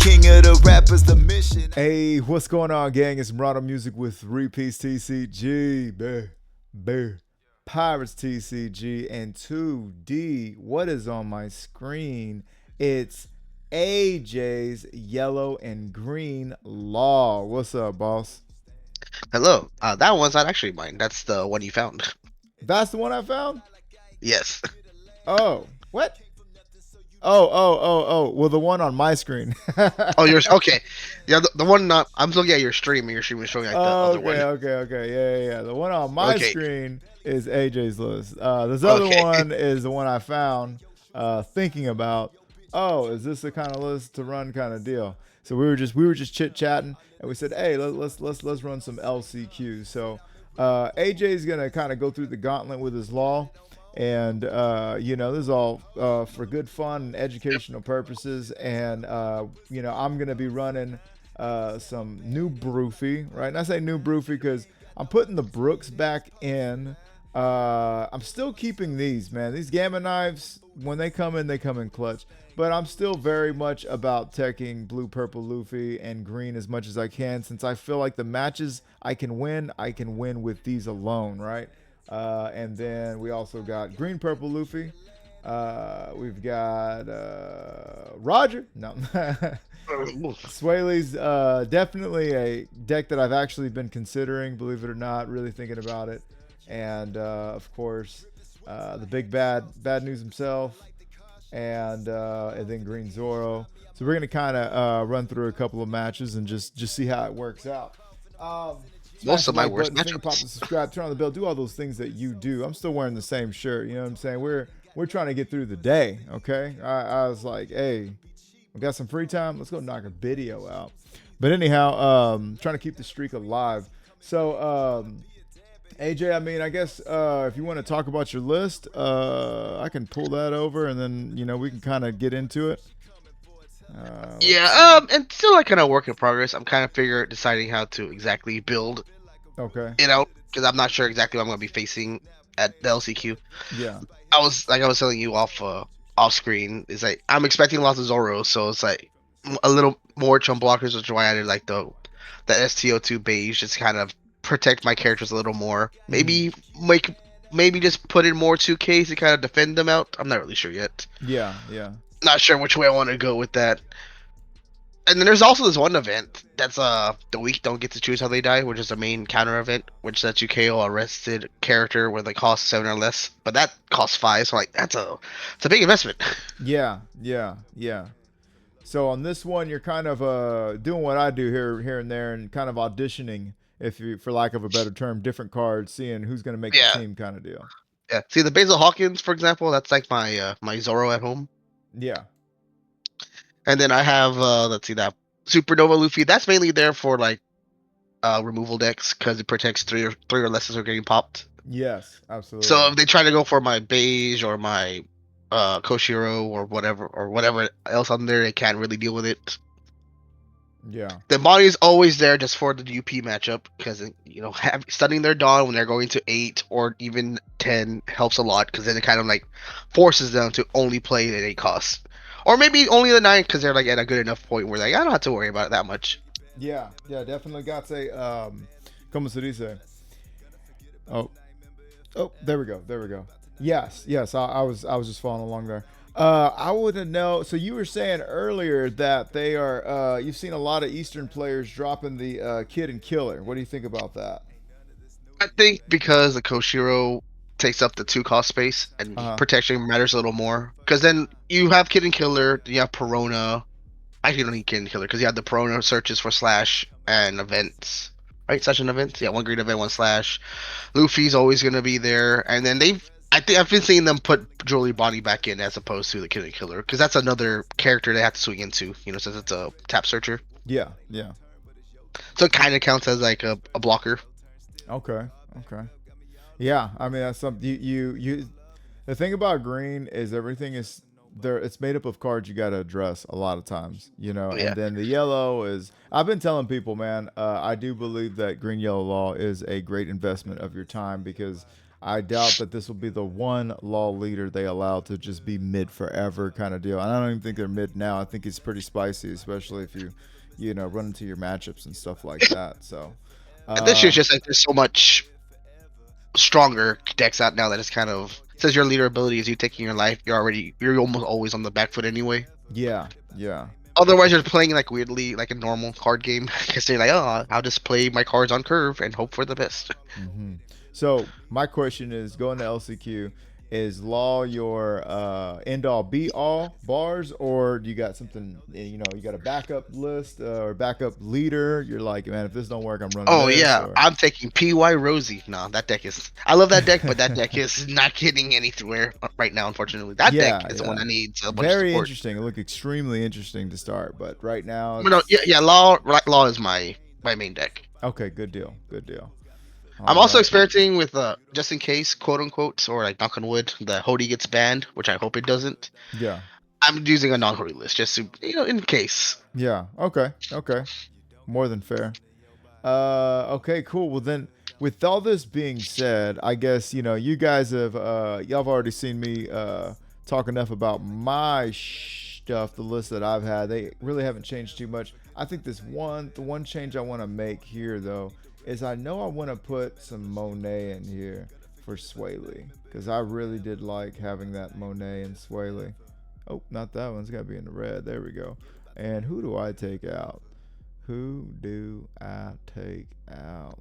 king of the rappers, the mission. Hey, what's going on, gang? It's Murado Music with 3-Piece TCG, Bear, Pirates TCG, and 2D. What is on my screen? It's AJ's Yellow and Green Law. What's up, boss? Hello. That one's not actually mine. That's the one you found. That's the one I found? Yes. Oh, what? Oh. Well, the one on my screen. Oh, yours. Okay. Yeah, the one not. I'm looking at your stream, and your stream is showing like the other one. Okay. Yeah. The one on my Okay. screen is AJ's list. This other Okay. one is the one I found thinking about. Oh, is this the kind of list to run kind of deal? So we were just chit chatting, and we said, hey, let's run some LCQs. So AJ's gonna kind of go through the gauntlet with his law. And this is all for good fun and educational purposes. And I'm gonna be running some new Broofy, right? And I say new Broofy because I'm putting the Brooks back in. I'm still keeping these, man. These Gamma Knives, when they come in clutch. But I'm still very much about teching blue, purple Luffy and green as much as I can, since I feel like the matches I can win with these alone, right? And then we also got green, purple Luffy. We've got Roger. No. Swaley's definitely a deck that I've actually been considering, believe it or not, really thinking about it. And of course, the big bad news himself, and then Green Zoro. So we're gonna kind of run through a couple of matches and just see how it works out. Most The of my like worst button, finger pop the matchups. subscribe, turn on the bell, do all those things that you do. I'm still wearing the same shirt. You know what I'm saying? We're trying to get through the day. Okay. I was like, hey, we got some free time. Let's go knock a video out. But anyhow, trying to keep the streak alive. So AJ, I mean, I guess if you want to talk about your list, I can pull that over, and then we can kind of get into it. Yeah. And still like kind of work in progress. I'm kind of deciding how to exactly build. Okay. Because I'm not sure exactly what I'm gonna be facing at the LCQ. Yeah. I was telling you off screen. It's like I'm expecting lots of Zoro, so it's like a little more chump blockers, which is why I did like the STO2 beige, just kind of protect my characters a little more. Maybe just put in more 2Ks to kind of defend them out. I'm not really sure yet. Yeah. Not sure which way I want to go with that. And then there's also this one event that's the weak don't get to choose how they die, which is the main counter event, which lets you KO a rested character where they cost 7 or less, but that costs 5, so like it's a big investment. Yeah. So on this one, you're kind of doing what I do here and there, and kind of auditioning, if you, for lack of a better term, different cards, seeing who's going to make Yeah. the team, kind of deal. Yeah. See the Basil Hawkins, for example, that's like my my Zoro at home. Yeah. And then I have let's see that Supernova Luffy. That's mainly there for like removal decks because it protects three or less are getting popped. Yes, absolutely. So if they try to go for my beige or my Koshiro or whatever else on there, they can't really deal with it. Yeah. The body is always there just for the UP matchup because stunning their Dawn when they're going to 8 or even 10 helps a lot because then it kind of like forces them to only play at 8 costs. Or maybe only the 9 because they're like at a good enough point where like I don't have to worry about it that much. Yeah, definitely got a como se dice? Oh, there we go. Yes. I was just following along there. I wouldn't know. So you were saying earlier that they are. You've seen a lot of Eastern players dropping the Kid and Killer. What do you think about that? I think because the Koshiro takes up the 2 cost space and protection matters a little more. Because then you have Kid and Killer, you have Perona. Actually, you don't need Kid and Killer because you have the Perona searches for slash and events. Right, slash and events. Yeah, one green event, one slash. Luffy's always gonna be there, and then I think I've been seeing them put Jewelry Body back in as opposed to the Kid and Killer because that's another character they have to swing into. Since it's a tap searcher. Yeah. So it kind of counts as like a blocker. Okay. Yeah, I mean that's something you. The thing about green is everything is there. It's made up of cards you got to address a lot of times, Yeah. And then the yellow is. I've been telling people, man. I do believe that green yellow law is a great investment of your time because I doubt that this will be the one law leader they allow to just be mid forever kind of deal. And I don't even think they're mid now. I think it's pretty spicy, especially if you run into your matchups and stuff like that. So, And this year's uh, just like there's so much stronger decks out now that it's kind of says your leader ability is you taking your life. You're almost always on the back foot anyway. yeah, yeah. Otherwise, you're playing like weirdly like a normal card game because they're like, oh, I'll just play my cards on curve and hope for the best. hmm So my question is, going to LCQ, is law your end all be all bars, or do you got something? You got a backup list or backup leader? You're like, man, if this don't work, I'm running Oh this. yeah, Or I'm taking PY Rosie. No, that deck is. I love that deck, but that deck is not getting anywhere right now. Unfortunately, that deck yeah, is the one yeah. that needs a bunch of Very support. interesting. It looked extremely interesting to start, but right now But no, it's yeah, yeah. Law is my main deck. okay. Good deal. Good deal. I'm All also right. experimenting with just in case, quote unquote, or like knock on wood, the Hody gets banned, which I hope it doesn't. Yeah. I'm using a non-Hody list just to in case. Yeah. Okay. Okay. More than fair. Okay, cool. Well then, with all this being said, I guess you guys have y'all have already seen me talk enough about my stuff. The list that I've had, they really haven't changed too much. I think the one change I want to make here though is I know I want to put some Monet in here for Swaley because I really did like having that Monet and Swaley. Oh, not that one. It's got to be in the red. There we go. And who do I take out? Who do I take out?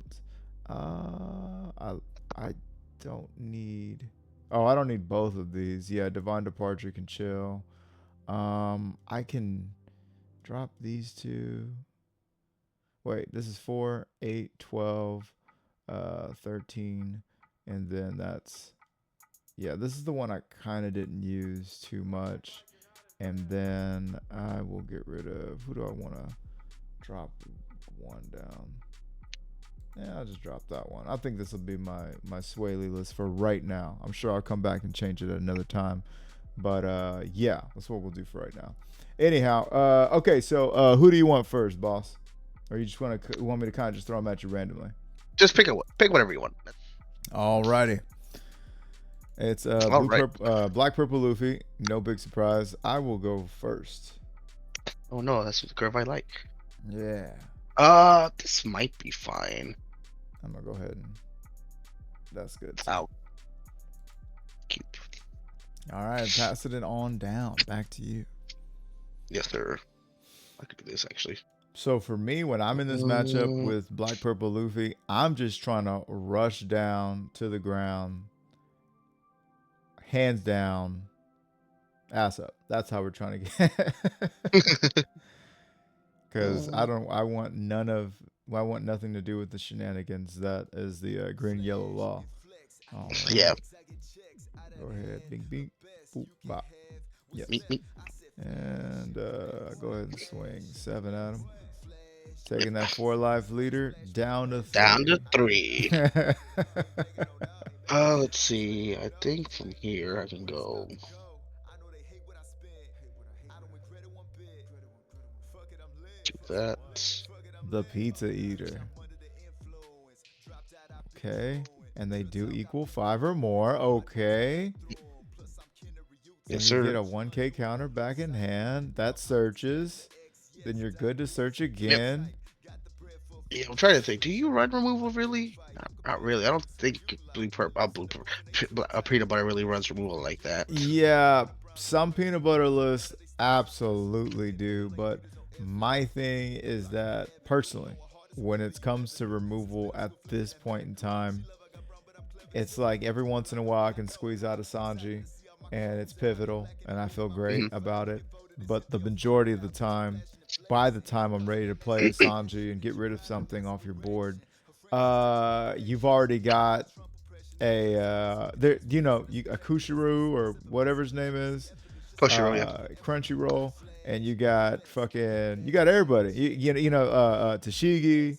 I don't need. Oh, I don't need both of these. Yeah, Divine Departure can chill. I can drop these two. Wait, this is 4, 8, 12, 13, and then that's yeah. This is the one I kind of didn't use too much, and then I will get rid of. Who do I want to drop one down? Yeah, I'll just drop that one. I think this will be my Swaley list for right now. I'm sure I'll come back and change it at another time. But yeah, that's what we'll do for right now. Anyhow, okay, so who do you want first, boss? Or you just want me to kind of just throw them at you randomly? Just pick whatever you want. Alrighty. It's All right. black purple Luffy. No big surprise. I will go first. Oh no, that's the curve I like. Yeah. This might be fine. I'm gonna go ahead and that's good. I'll keep. All right, pass it on down. Back to you. Yes, sir. I could do this actually. So for me, when I'm in this matchup with Black Purple Luffy, I'm just trying to rush down to the ground, hands down, ass up. That's how we're trying to get. Because I want nothing to do with the shenanigans. That is the green yellow law. All right. Yeah. Go ahead, bing bing, boop bop. Yes. Me. And go ahead and swing 7 at him. Taking that 4 life leader down to 3. Down to 3. Let's see. I think from here I can go. Do that. The pizza eater. Okay. And they do equal 5 or more. Okay. And Yes, you sir. get a 1K counter back in hand. That searches. Then you're good to search again. Yeah, I'm trying to think. Do you run removal really? Not really. I don't think peanut butter really runs removal like that. Yeah, some peanut butter lists absolutely do, but my thing is that personally, when it comes to removal at this point in time, it's like every once in a while I can squeeze out a Sanji and it's pivotal and I feel great about it. But the majority of the time, by the time I'm ready to play a Sanji and get rid of something off your board, you've already got a Kushiru or whatever his name is, Koshiro, yeah. Crunchyroll, and you got everybody. Tashigi.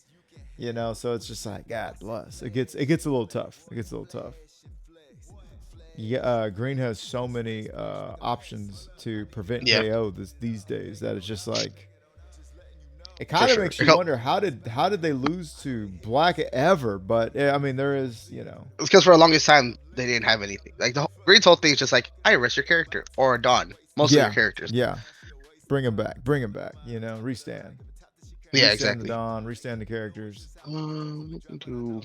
So it's just like God bless. It gets a little tough. Yeah, Green has so many options to prevent Yeah. KO these days that it's just like It for kind of sure. makes It you helped wonder how did they lose to Black ever? But I mean, there is because for the longest time they didn't have anything. Like Green's whole thing is just like I arrest your character or Dawn. Most of your yeah, characters. yeah. Bring him back. Restand, Yeah, restand the exactly. Dawn, restand the characters. We can do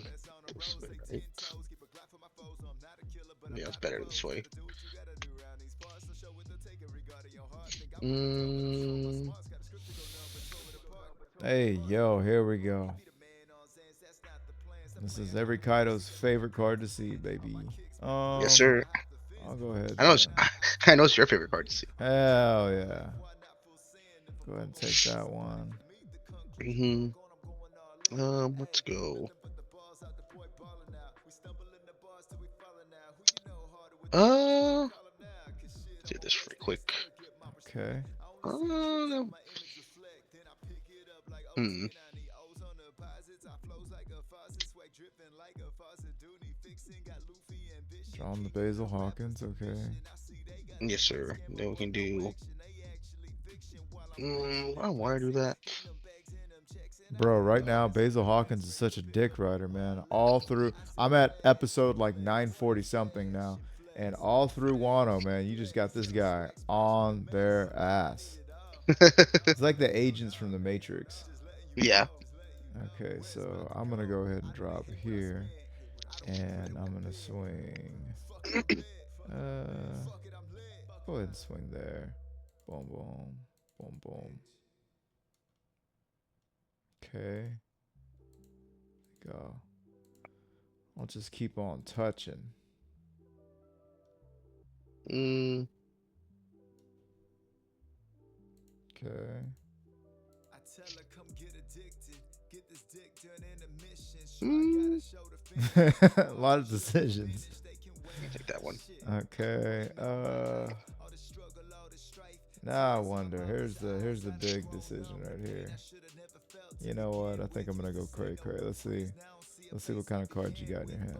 this way, right? Yeah, it's better this way. Mm, Hey, yo, here we go. This is every Kaido's favorite card to see, baby. yes, Um, sir. I'll go ahead. I know. I know it's your favorite card to see. Hell yeah. Go ahead and take that one. Let's go. Do this really quick. Okay. Uh, hmm. John the Basil Hawkins. Okay. Yes, sir. Then we can do. I don't want to do that. Bro, right now Basil Hawkins is such a dick rider, man. All through, I'm at episode like 940 something now, and all through Wano, man, you just got this guy on their ass. It's like the agents from the Matrix. Yeah. Okay, so I'm gonna go ahead and drop here, and I'm gonna swing. Go ahead and swing there. Boom, boom, boom, boom. Okay, go. I'll just keep on touching. Mm, Okay. mm, A lot of decisions. I'll take that one. Okay. Now I wonder. Here's the big decision right here. You know what? I think I'm gonna go cray cray. Let's see. Let's see what kind of cards you got in your hand.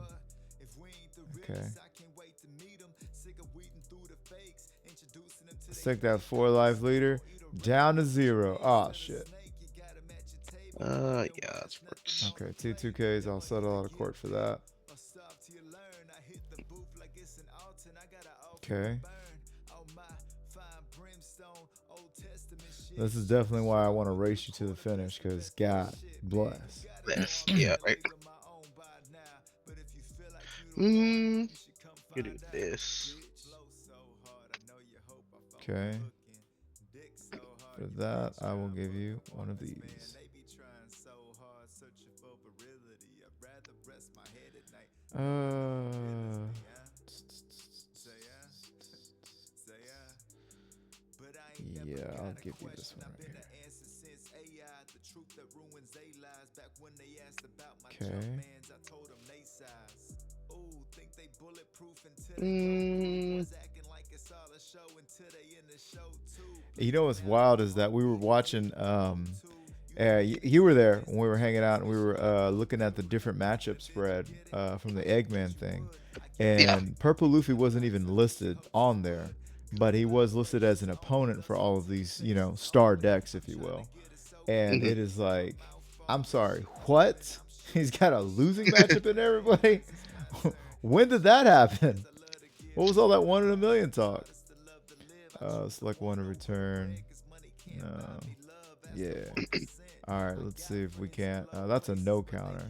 Okay. Let's take that 4 life leader down to 0. Oh shit. Yeah, that works. Okay, T2Ks. I'll settle out of court for that. Okay. This is definitely why I want to race you to the finish, because God bless. This, yeah, right. You do this. Okay. For that, I will give you one of these. Yeah, I'll give you this one right here. Okay. Mm, You know what's wild is that we were watching. You were there when we were hanging out, and we were looking at the different matchup spread from the Eggman thing, yeah. and Purple Luffy wasn't even listed on there, but he was listed as an opponent for all of these, star decks, if you will. And hmm it is like, I'm sorry, what? He's got a losing matchup in everybody. When did that happen? What was all that 1 in a million talk? Select one to return. No. Yeah. All right. Let's see if we can't. That's a no counter.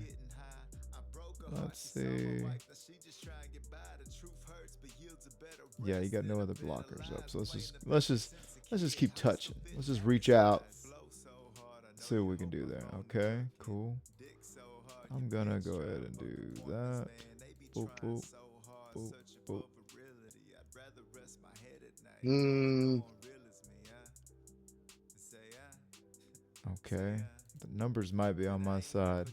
Let's see. Yeah, you got no other blockers up. So let's just keep touching. Let's just reach out. See what we can do there. Okay. Cool. I'm gonna go ahead and do that. Boop boop boop boop. Mm, Okay. The numbers might be on my side.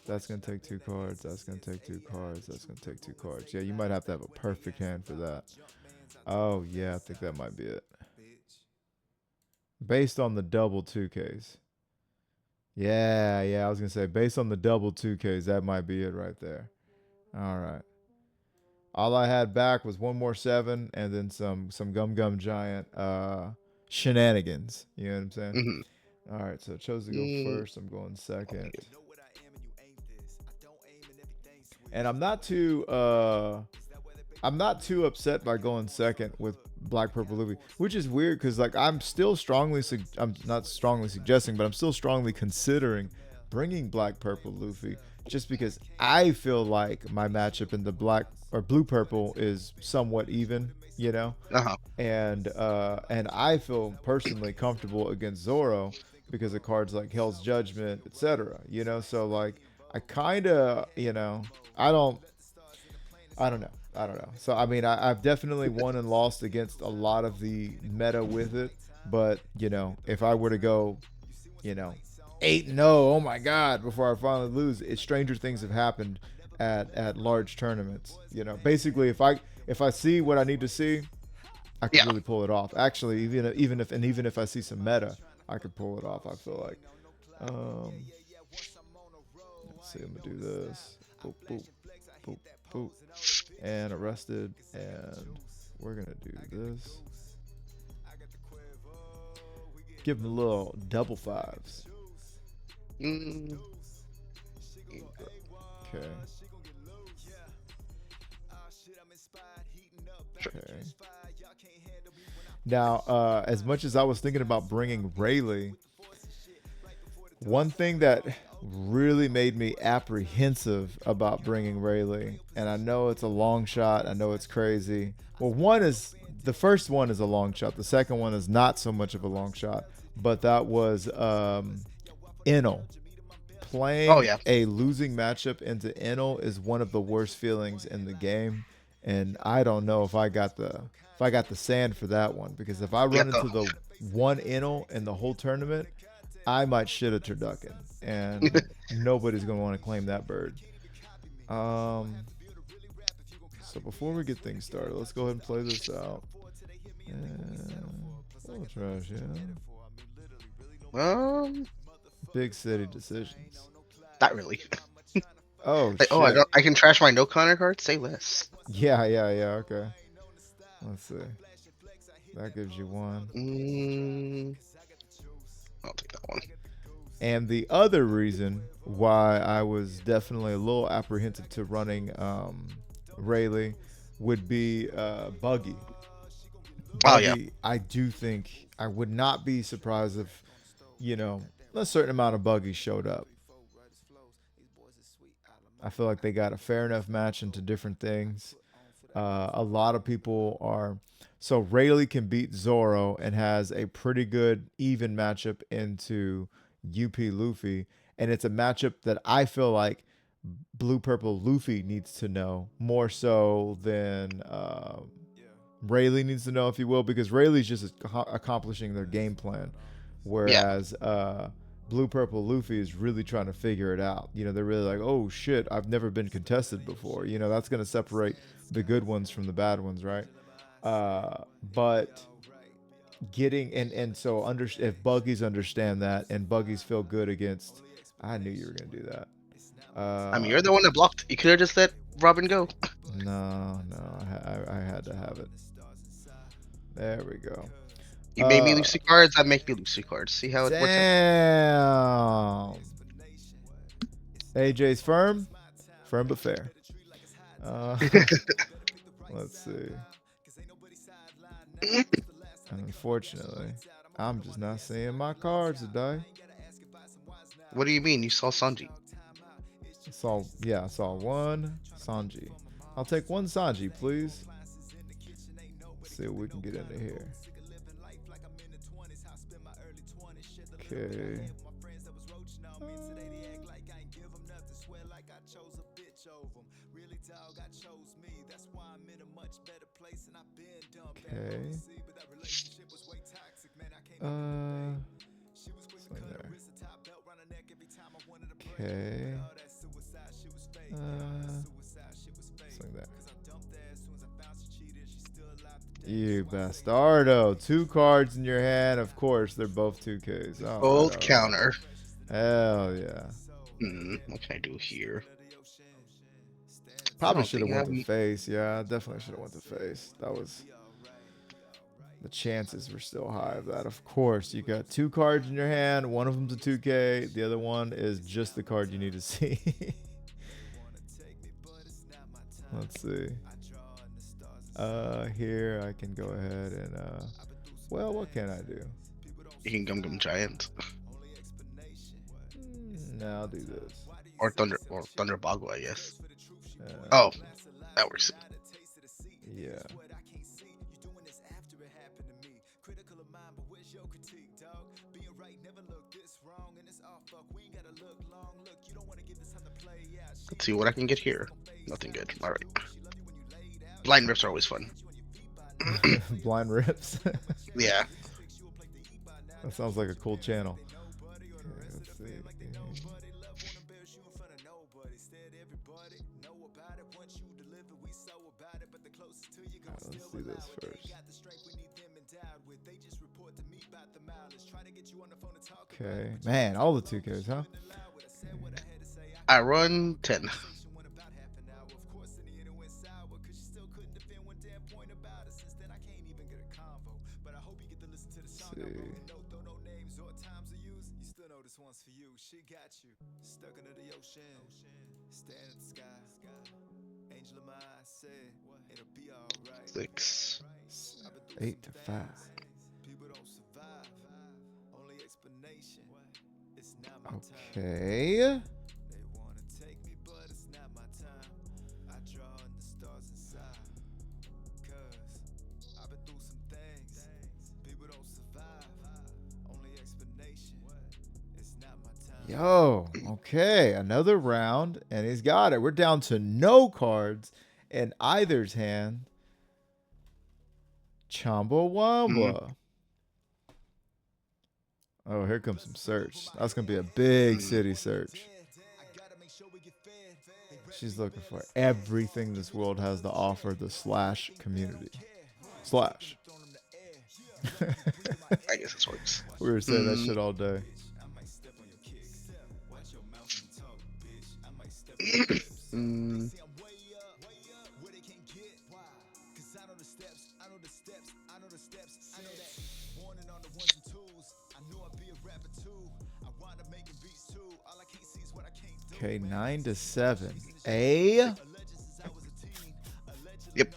That's going to take 2 cards. That's going to take 2 cards. That's going to take 2 cards. Yeah, you might have to have a perfect hand for that. Oh, yeah, I think that might be it. Based on the double 2Ks. Yeah, I was going to say, based on the double 2Ks, that might be it right there. All right. All I had back was one more 7 and then some Gum Gum Giant shenanigans. You know what I'm saying? hmm All right, so I chose to go first. I'm going second. And I'm not too upset by going second with Black Purple Luffy, which is weird because like I'm not strongly suggesting, but I'm still strongly considering bringing Black Purple Luffy just because I feel like my matchup in the black or blue purple is somewhat even, you know, Uh-huh. and I feel personally comfortable against Zoro because of cards like Hell's Judgment, etc. You know, so like I kind of, you know, I don't I don't know. I don't know. So I mean, I've definitely won and lost against a lot of the meta with it, but you know, if I were to go, you know, 8-0, oh my god, before I finally lose, stranger things have happened at large tournaments. You know, basically, if I see what I need to see, I could Yeah. really pull it off. Actually, even if I see some meta, I could pull it off. I feel like. Um, let's see. I'm gonna do this. Boop boop boop boop. And arrested, and we're gonna do this. Give him a little double fives. Mm. Okay. Sure. Okay. Now, as much as I was thinking about bringing Rayleigh, one thing that really made me apprehensive about bringing Rayleigh, and I know it's a long shot, I know it's crazy. Well, the first one is a long shot. The second one is not so much of a long shot, but that was Enel. Oh Playing yeah. a losing matchup into Enel is one of the worst feelings in the game, and I don't know if I got the sand for that one because if I Yeah. run into the one Enel in the whole tournament, I might shit a turducken, and nobody's gonna want to claim that bird. Um, so before we get things started, let's go ahead and play this out. Oh, trash, yeah. um, Big city decisions. not really. Oh Like, oh, shit. I can trash my no counter card. Say less. Yeah. Okay. Let's see. That gives you one. Mm, I'll take that one. And the other reason why I was definitely a little apprehensive to running Rayleigh would be Buggy. Oh yeah. Buggy, I do think I would not be surprised if, you know, a certain amount of Buggies showed up. I feel like they got a fair enough match into different things. A lot of people are. So Rayleigh can beat Zoro and has a pretty good even matchup into UP Luffy. And it's a matchup that I feel like Blue Purple Luffy needs to know more so than Rayleigh needs to know, if you will, because Rayleigh's just accomplishing their game plan, Yeah. whereas Blue Purple Luffy is really trying to figure it out. You know, they're really like, oh shit, I've never been contested before. You know, that's going to separate the good ones from the bad ones, right? But getting and so if Buggies understand that and Buggies feel good against, I knew you were going to do that. I mean, you're the one that blocked. You could have just let Robin go. No, I had to have it. There we go. You made me lose two cards. I make you lose two cards. See how it works out? Damn. AJ's firm but fair. Let's see. And unfortunately, I'm just not seeing my cards today. What do you mean? You saw Sanji? I saw one Sanji. I'll take one Sanji, please. Let's see what we can get into here. Okay. Okay. Swing there. Okay. Swing there. You bastardo. 2 cards in your hand. Of course, they're both 2Ks. All Both right. counter. Hell yeah. What can I do here? I Probably don't should think have I went have. to face. Yeah, I definitely should have went to face. That was. the chances were still high of that. Of course, you got 2 cards in your hand. One of them's a 2K. The other one is just the card you need to see. Let's see. Here I can go ahead and well, what can I do? You can Gum Giant. No, I'll do this. Or Thunder Boggle, I guess. Oh, that works. Yeah. Let's see what I can get here. Nothing good. All right. Blind rips are always fun. Blind rips. Yeah. That sounds like a cool channel. Okay, let's see. Let's do this first. Okay, man, all the 2Ks, huh? I run 10. Let's see. Six. 8 to 5. Okay. Yo, okay, another round, and he's got it. We're down to no cards in either's hand. Chumbawamba. Oh, here comes some search. That's going to be a big city search. She's looking for everything this world has to offer the slash community. Slash. I guess this works. We were saying that shit all day. Okay, 9 to 7. A. Yep.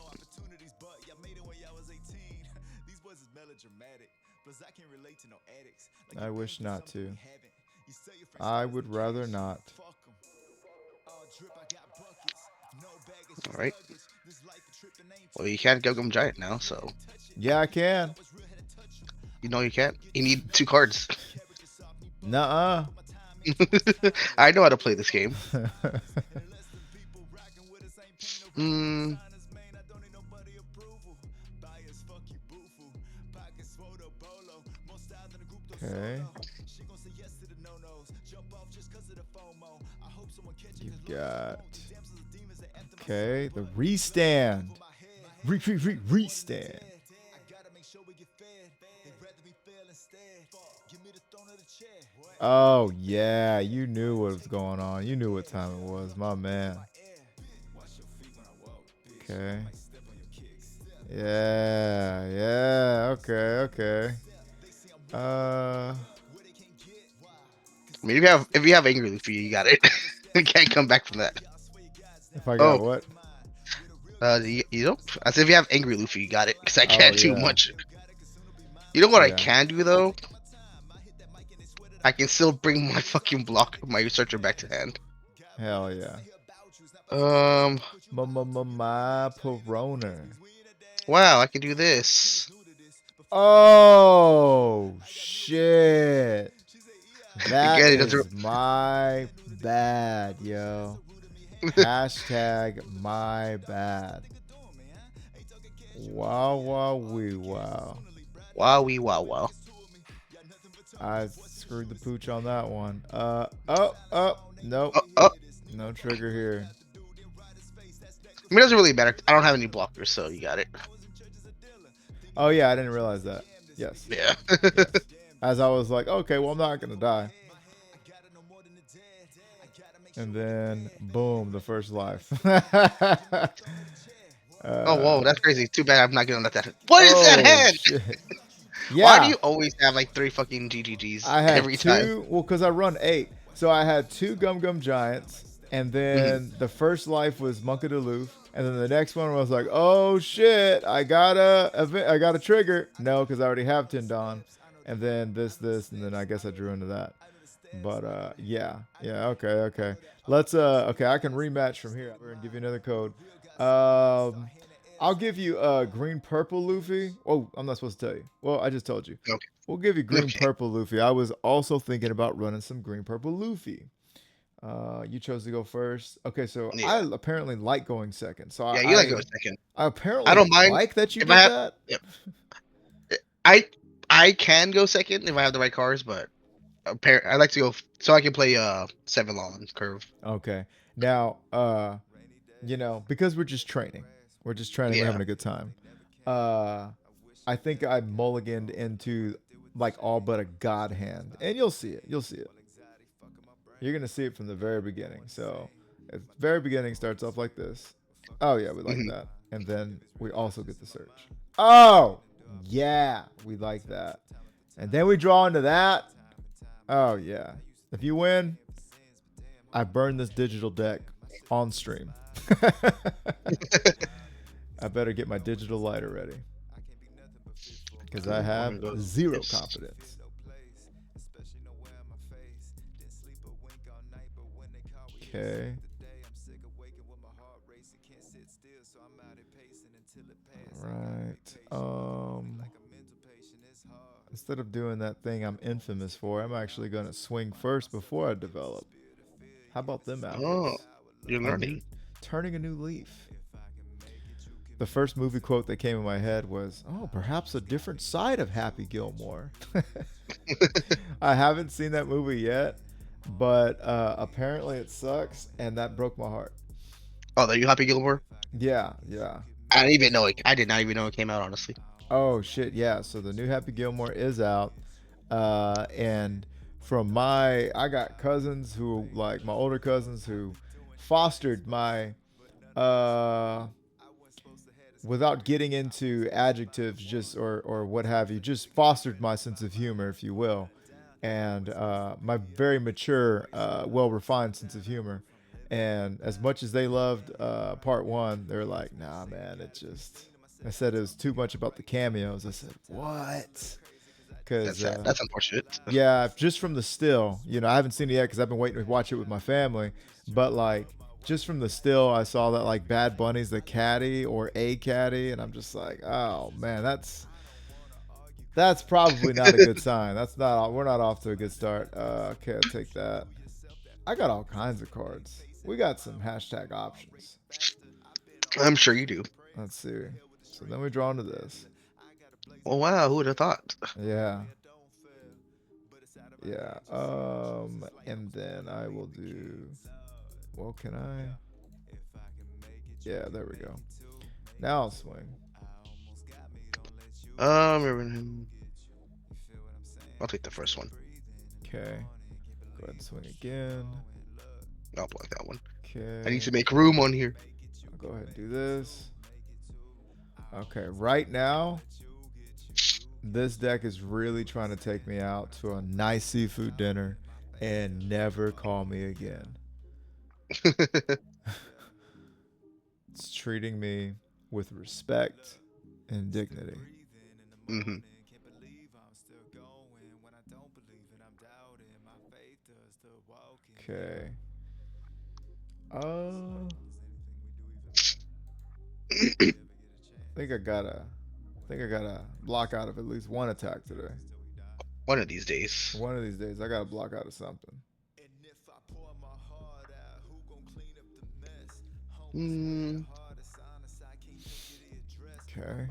I wish not to. I would rather not. All right. Well, you can't Gum Giant now, so. Yeah, I can. You know you can't. You need 2 cards. Nuh-uh. I know how to play this game. Okay. You've got. Okay, the restand. Restand. Oh, yeah. You knew what was going on. You knew what time it was, my man. Okay. Yeah. Okay. I mean, if you have Angry Luffy, you got it. You can't come back from that. If I got what? You don't. I said if you have Angry Luffy, you got it. Because I can't do much. You know what I can do though? I can still bring my fucking my searcher back to hand. Hell yeah. My Perona. Wow, I can do this. Oh shit. That is my bad, yo. Hashtag my bad. Wow. Wow. I screwed the pooch on that one. Nope. No trigger here. I mean, it doesn't really matter. I don't have any blockers, so you got it. Oh yeah, I didn't realize that. Yes. Yeah. Yes. As I was like, okay, well, I'm not gonna die. And then, boom, the first life. Oh, Uh, whoa, that's crazy. Too bad I'm not getting that. What is that oh hand? shit. Why do Yeah, you always have like 3 fucking GGGs I had every time? two. Well, because I run 8, so I had two Gum Gum Giants, and Mhm. then the first life was Monk of Duluth, and then the next one was like, oh shit, I got a trigger. No, because I already have Tindon, and then this, and then I guess I drew into that. But yeah, okay. Let's okay, I can rematch from here. We're gonna give you another code. Um, I'll give you green purple Luffy. Oh, I'm not supposed to tell you. Well, I just told you. Okay. We'll give you green Okay. purple Luffy. I was also thinking about running some green purple Luffy. You chose to go first. Okay, so Yeah. I apparently like going second. So Yeah. You like go second. I I apparently don't mind like that you if I did have. that. Yep. I I can go second if I have the right cars, but I like to go so I can play 7 long curve. Okay. Now, because we're just training. We're just training, we're Yeah. having a good time. Uh I think I mulliganed into like all but a god hand. And you'll see it. You'll see it. You're gonna see it from the very beginning. So at the very beginning starts off like this. Oh yeah, we like Hmm. that. And then we also get the search. Oh yeah, we like that. And then we draw into that. Oh yeah. If you win, I burn this digital deck on stream. I better get my digital lighter ready because I I'm have gonna go zero this. confidence. Okay. Right. Instead of doing that thing I'm infamous for, I'm actually gonna swing first before I develop. How about them Oh, apples? you're A new learning. turning a new leaf. The first movie quote that came in my head was, "Oh, perhaps a different side of Happy Gilmore." I haven't seen that movie yet, but apparently it sucks, and that broke my heart. Oh, that you Happy Gilmore? Yeah, yeah. I didn't even know it. I did not even know it came out. Honestly. Oh shit, yeah. So the new Happy Gilmore is out, and I got cousins who like my older cousins who fostered my uh without getting into adjectives just or what have you, just fostered my sense of humor, if you will, and my very mature, well refined sense of humor. And as much as they loved part one, they're like, nah, man, it just. I said it was too much about the cameos. I said, what? That's Because sad. That's unfortunate. yeah, just from the still, I haven't seen it yet because I've been waiting to watch it with my family. But like, just from the still, I saw that like Bad Bunny's the caddy or a caddy, and I'm just like, oh man, that's probably not a good sign. That's not. We're not off to a good start. Okay, I'll take that. I got all kinds of cards. We got some hashtag options. I'm sure you do. Let's see. So then we draw into this. Oh wow, who would have thought? Yeah. Yeah. And then I will do. Well, can I? Yeah, there we go. Now I'll swing. Um, I'll take the first one. Okay. Go ahead and swing again. I'll block that one. I need Okay. to make room on here. I'll go ahead and do this. Okay. Right now, this deck is really trying to take me out to a nice seafood dinner and never call me again. It's treating me with respect and dignity. Hmm. Okay. I think I gotta block out of at least one attack today. One of these days. One of these days, I gotta block out of something. Mm, Okay.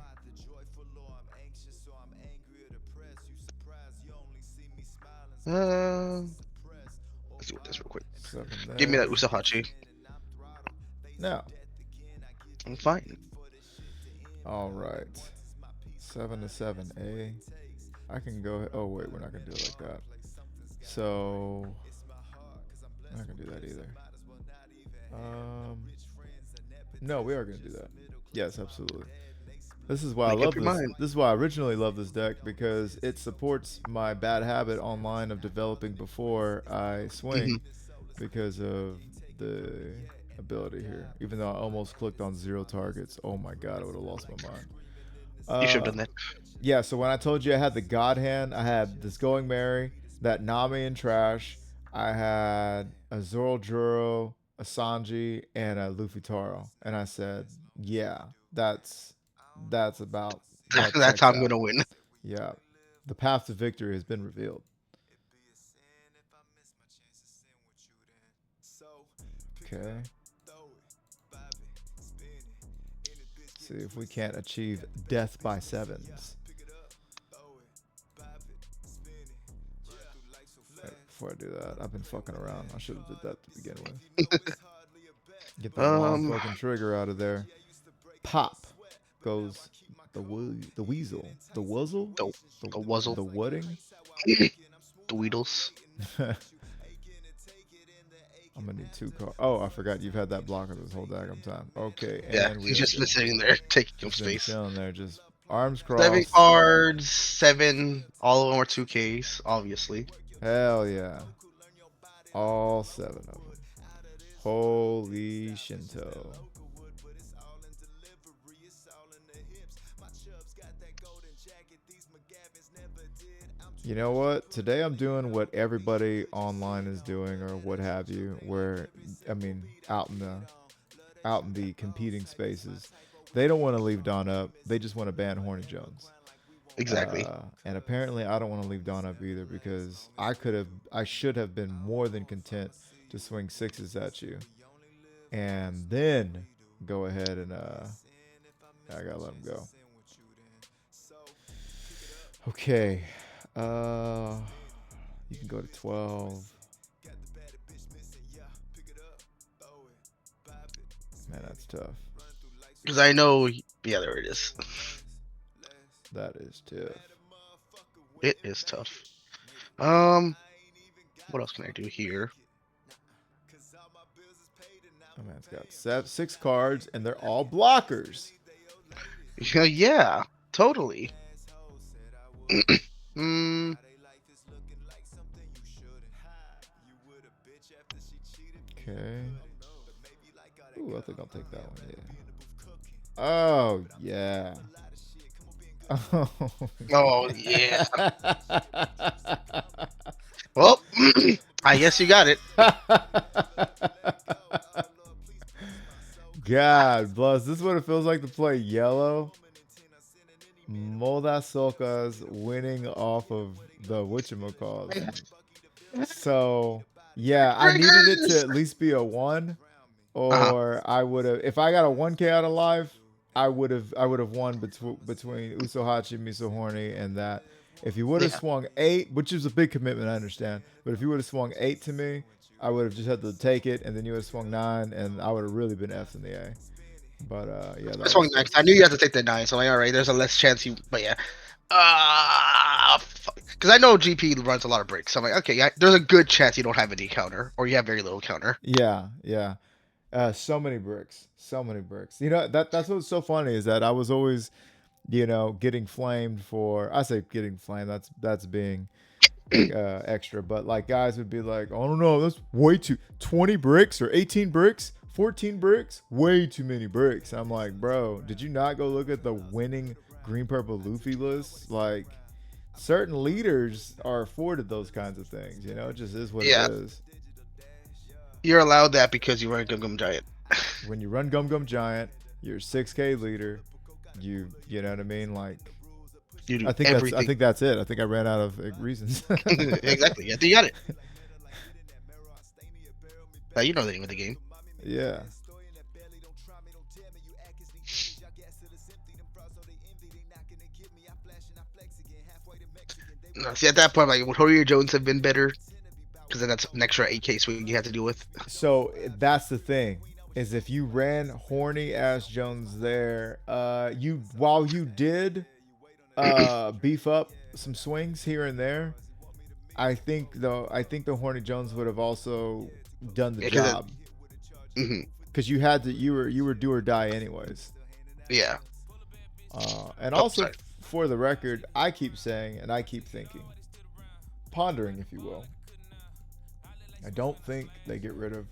uh, let's do this real quick. 7 Give me that there. Usahachi. Now, I'm fine. all right. 7 to 7A. I can go. Oh wait, we're not gonna do it like that. So I'm not gonna do that either. Um, no, we are gonna do that. Yes, absolutely. This is why I Make up love your this. mind. This is why I originally loved this deck because it supports my bad habit online of developing before I Hmm. swing because of the ability here. Even though I almost clicked on 0 targets. Oh my god, I would have lost my mind. You should Uh, have done that. yeah, so when I told you I had the God Hand, I had this Going Merry, that Nami and Trash. I had a Zoro Juro, a Sanji, and a Luffy Taro. And I said, yeah, that's about that That's how checks I'm out. gonna win. Yeah. The path to victory has been revealed. Okay. See if we can't achieve death by sevens. Wait, before I do that, I've been fucking around. I should have did that to begin with. Get that long Um, fucking trigger out of there. Pop goes the weasel, the wuzzle, the the the wuzzle, the wudding. the Weedles. I'm gonna need 2 cards. Oh, I forgot you've had that blocker this whole daggum time. Okay, Yeah, and we he's are just been good. sitting there taking up Just been space. chilling there, just arms 7 crossed. cards, 7. All of them are 2Ks, obviously. Hell yeah, all 7 of them. Holy Shinto. You know what? Today I'm doing what everybody online is doing or what have you, where I mean out in the competing spaces. They don't want to leave Don up. They just want to ban Horny Jones. Exactly. And apparently I don't want to leave Don up either because I should have been more than content to swing sixes at you and then go ahead and I gotta let him go. Okay. Uh, you can go to 12. Man, that's tough. Because I know, yeah, there it is. That is tough. It is tough. Um, what else can I do here? Oh man, it's got 6 cards and they're all blockers. Yeah, yeah, totally. mm, Okay. Ooh, I think I'll take that one. Yeah. Oh yeah. Oh. oh yeah. Well, I guess you got it. God bless. This is what it feels like to play yellow. Molda Soka's winning off of the whatchamacalls. So yeah, I needed it to Triggers. at least be a 1, Uh huh. or I would have. If I got a 1K out of life, I would have won between Usohachi, Miso Horny, and that. If you would have Yeah. swung 8, which is a big commitment, I understand, but if you would have swung 8 to me, I would have just had to take it, and then you would have swung 9, and I would have really been F in the A. But yeah, that This was one tough. next. I knew you had to take the 9, so I'm like, all right, there's a less chance you. But yeah. Because I know GP runs a lot of breaks. So I'm like, okay, yeah, there's a good chance you don't have any counter, or you have very little counter. Yeah, yeah. So many bricks, so many bricks. You know that's what's so funny is that I was always, getting flamed for. I say getting flamed. That's being extra, but like guys would be like, oh no, that's way too 20 bricks or 18 bricks, 14 bricks, way too many bricks. I'm like, bro, did you not go look at the winning green purple Luffy list? Like certain leaders are afforded those kinds of things. It just is what it Yeah, is. you're allowed that because you run Gum Gum Giant. When you run Gum Gum Giant, you're a 6K leader. You know what I mean? Like You do I everything. think that's it. I think I ran out of reasons. Exactly. Yeah, you got it. Now you know the name of the game. Yeah. No, see, at that point, like, would Hoyer Jones have been better? Because then that's an extra 8K swing you have to deal with. So that's the thing is if you ran horny ass Jones there, you while you did beef up some swings here and there, I think the horny Jones would have also done the Yeah, because job hmm because you had to you were do or die anyways. Yeah. And Oh, also, sorry. for the record, I keep saying and I keep thinking, pondering, if you will, I don't think they get rid of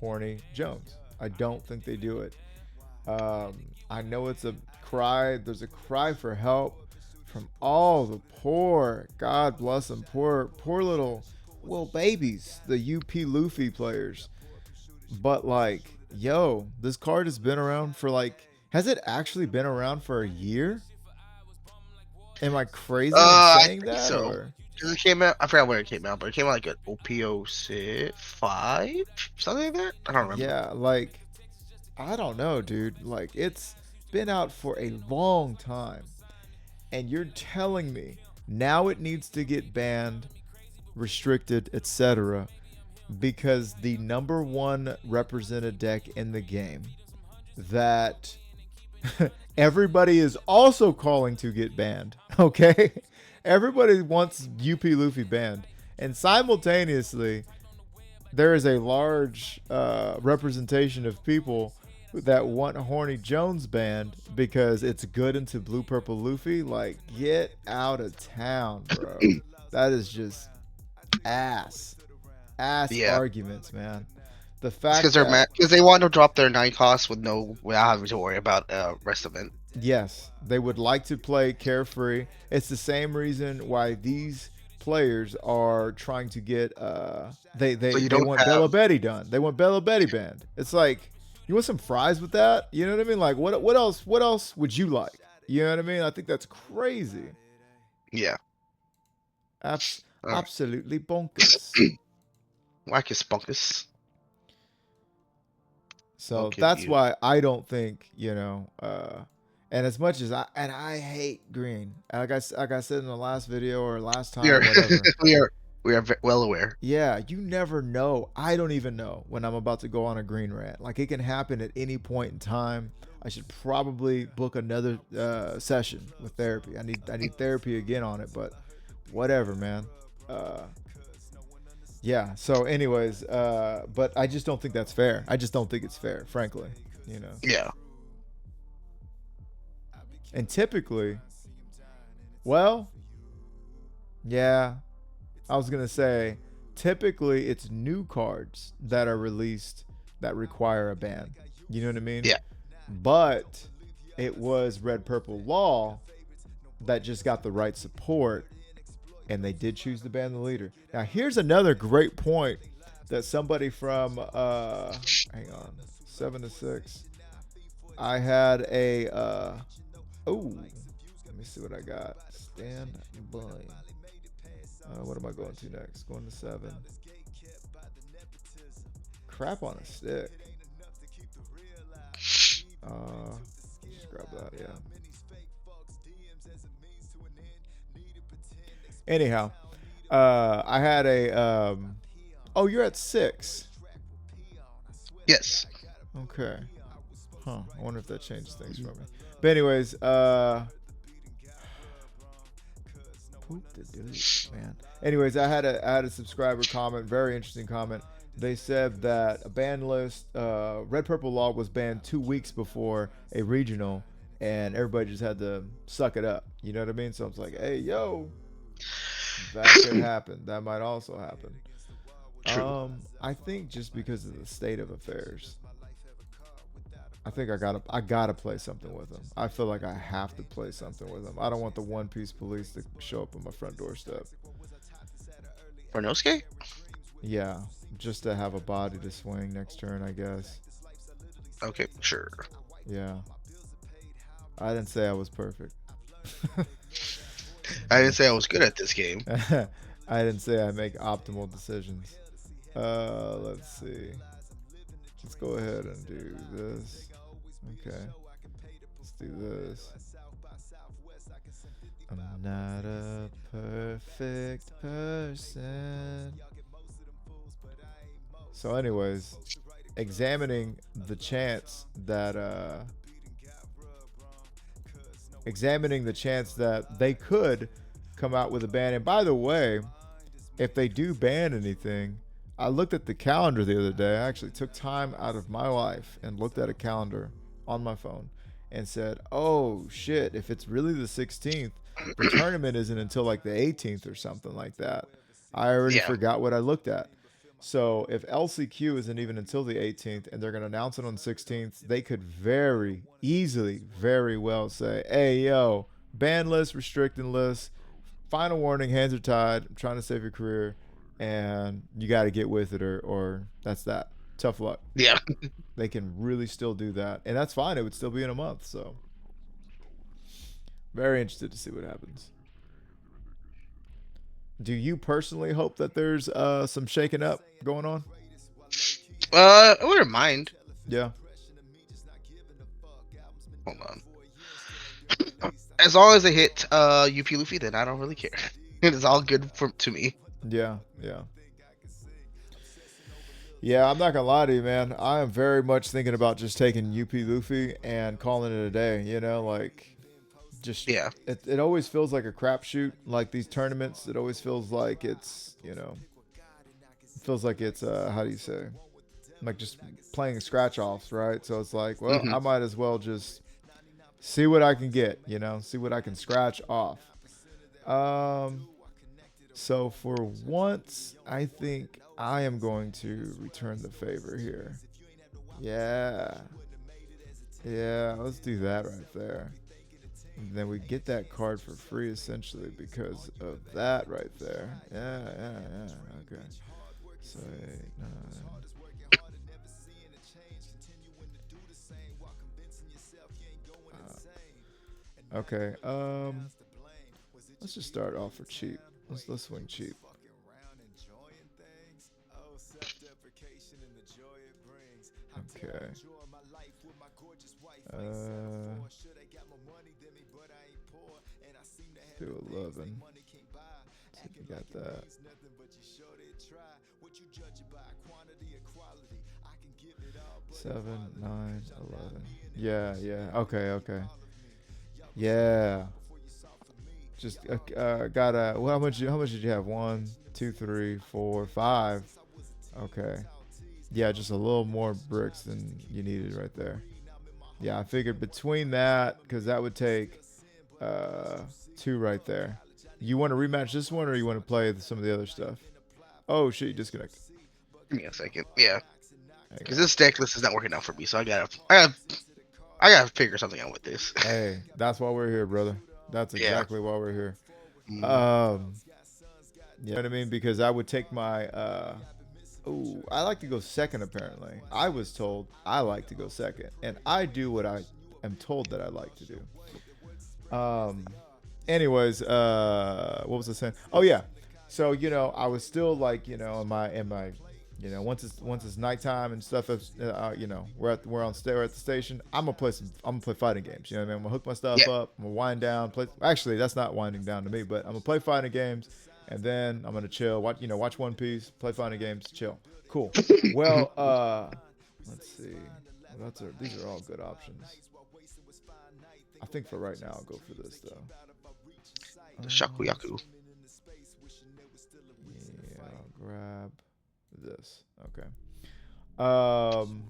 Horny Jones. I don't think they do it. I know it's a cry. There's a cry for help from all the poor, God bless them, poor little babies, the UP Luffy players. But like, yo, this card has been around for like, has it actually been around for a year? Am I crazy in I saying think that, so. or? Because it came out, I forgot where it came out, but it came out like an OPO5, something like that. I don't remember. Yeah, like, I don't know, dude. Like, it's been out for a long time, and you're telling me now it needs to get banned, restricted, etc., because the number one represented deck in the game that everybody is also calling to get banned. Okay, everybody wants UP Luffy banned, and simultaneously there is a large representation of people that want Horny Jones banned because it's good into Blue Purple Luffy. Like, get out of town, bro. That is just ass Yeah. arguments, man. The It's because fact that, they want to drop their 9 costs with no without having to worry about rest of it. yes, they would like to play carefree. It's the same reason why these players are trying to get they So they you they don't want have Bella Betty done. They want Bella Betty banned. It's like, you want some fries with that? You know what I mean? Like, what else would you like? You know what I mean? I think that's crazy. yeah. Uh, Absolutely bonkers. Wackus bunkus. I'll So give that's you. why I don't think, and as much as I hate green, like I said in the last video or last We are time, whatever. we are well aware. Yeah, you never know. I don't even know when I'm about to go on a green rant. Like, it can happen at any point in time. I should probably book another session with therapy. I need therapy again on it, but whatever, man. Uh, yeah. So, anyways, but I just don't think that's fair. I just don't think it's fair, frankly. You know. Yeah. And typically, well, yeah, I was gonna say, typically it's new cards that are released that require a ban. You know what I mean? Yeah. But it was Red Purple Law that just got the right support, and they did choose to ban the leader. Now here's another great point that somebody from hang on, 7 to 6. I had a oh, let me see what I got. Stand by. What am I going to next? Going to 7. Crap on a stick. Just grab that, yeah. Anyhow, I had a oh, you're at 6. Yes. Okay. Huh. I wonder if that changes things for me. But anyways, poop the dude, man. Anyways, I had a subscriber comment, very interesting comment. They said that a ban list, Red Purple Law was banned 2 weeks before a regional, and everybody just had to suck it up. You know what I mean? So I was like, hey, yo, that could happen. That might also happen. True. I think just because of the state of affairs, I think I gotta play something with them. I feel like I have to play something with them. I don't want the One Piece police to show up on my front doorstep. For Nosuke? Yeah, just to have a body to swing next turn, I guess. Okay, sure. Yeah, I didn't say I was perfect. I didn't say I was good at this game. I didn't say I make optimal decisions. Let's see. Let's go ahead and do this. Okay. Let's do this. I'm not a perfect person. So anyways, examining the chance that they could come out with a ban. And by the way, if they do ban anything, I looked at the calendar the other day. I actually took time out of my life and looked at a calendar on my phone. and said, "Oh shit! If it's really the 16th, the tournament isn't until like the 18th or something like that." I already Yeah. forgot what I looked at. So if LCQ isn't even until the 18th and they're going to announce it on the 16th, they could very easily, very well say, "Hey, yo, ban list, restricting list, final warning, hands are tied. I'm trying to save your career, and you got to get with it, or that's that. Tough luck." Yeah. They can really still do that, and that's fine. It would still be in a month. So very interested to see what happens. Do you personally hope that there's some shaking up going on? I wouldn't mind. Yeah. Hold on. As long as they hit UP Luffy, then I don't really care. It's all good to me. Yeah. Yeah. Yeah, I'm not gonna lie to you, man. I am very much thinking about just taking UP Luffy and calling it a day. You know, like just Yeah. it always feels like a crapshoot. Like these tournaments, it always feels like it's it feels like it's how do you say, like just playing scratch offs, right? So it's like, well, Hmm. I might as well just see what I can get. See what I can scratch off. Um, so for once, I think I am going to return the favor here. Yeah. Yeah, let's do that right there. And then we get that card for free essentially because of that right there. Yeah, yeah, yeah. Okay. So, 8, 9. Okay. Let's just start off for cheap. Let's swing cheap. Okay. Let's do 11. See if you got that. 7, 9, 11. Yeah, yeah. Okay, okay. Yeah. Just got a. Well, how much did you have? 1, 2, 3, 4, 5. Okay. Yeah, just a little more bricks than you needed right there. Yeah, I figured between that, because that would take 2 right there. You want to rematch this one, or you want to play some of the other stuff? Oh shit, you disconnected. Give me a second. Yeah, Hang because on. this deck list is not working out for me, so I gotta figure something out with this. Hey, that's why we're here, brother. That's Yeah. exactly why we're here. Mm. Um, you know what I mean? Because I would take my. Ooh, I like to go second. Apparently, I was told I like to go second, and I do what I am told that I like to do. Anyways, what was I saying? Oh yeah. So I was still like in my once it's nighttime and stuff. We're at the station. I'm gonna play fighting games. You know what I mean? I'm gonna hook my stuff Yeah. up. I'm gonna wind down. Play. Actually, that's not winding down to me, but I'm gonna play fighting games, and then I'm gonna chill. Watch One Piece. Play fighting games. Chill. Cool. Well, let's see. These are all good options. I think for right now I'll go for this though. The Shakuyaku. Yeah, I'll grab this. Okay. Um,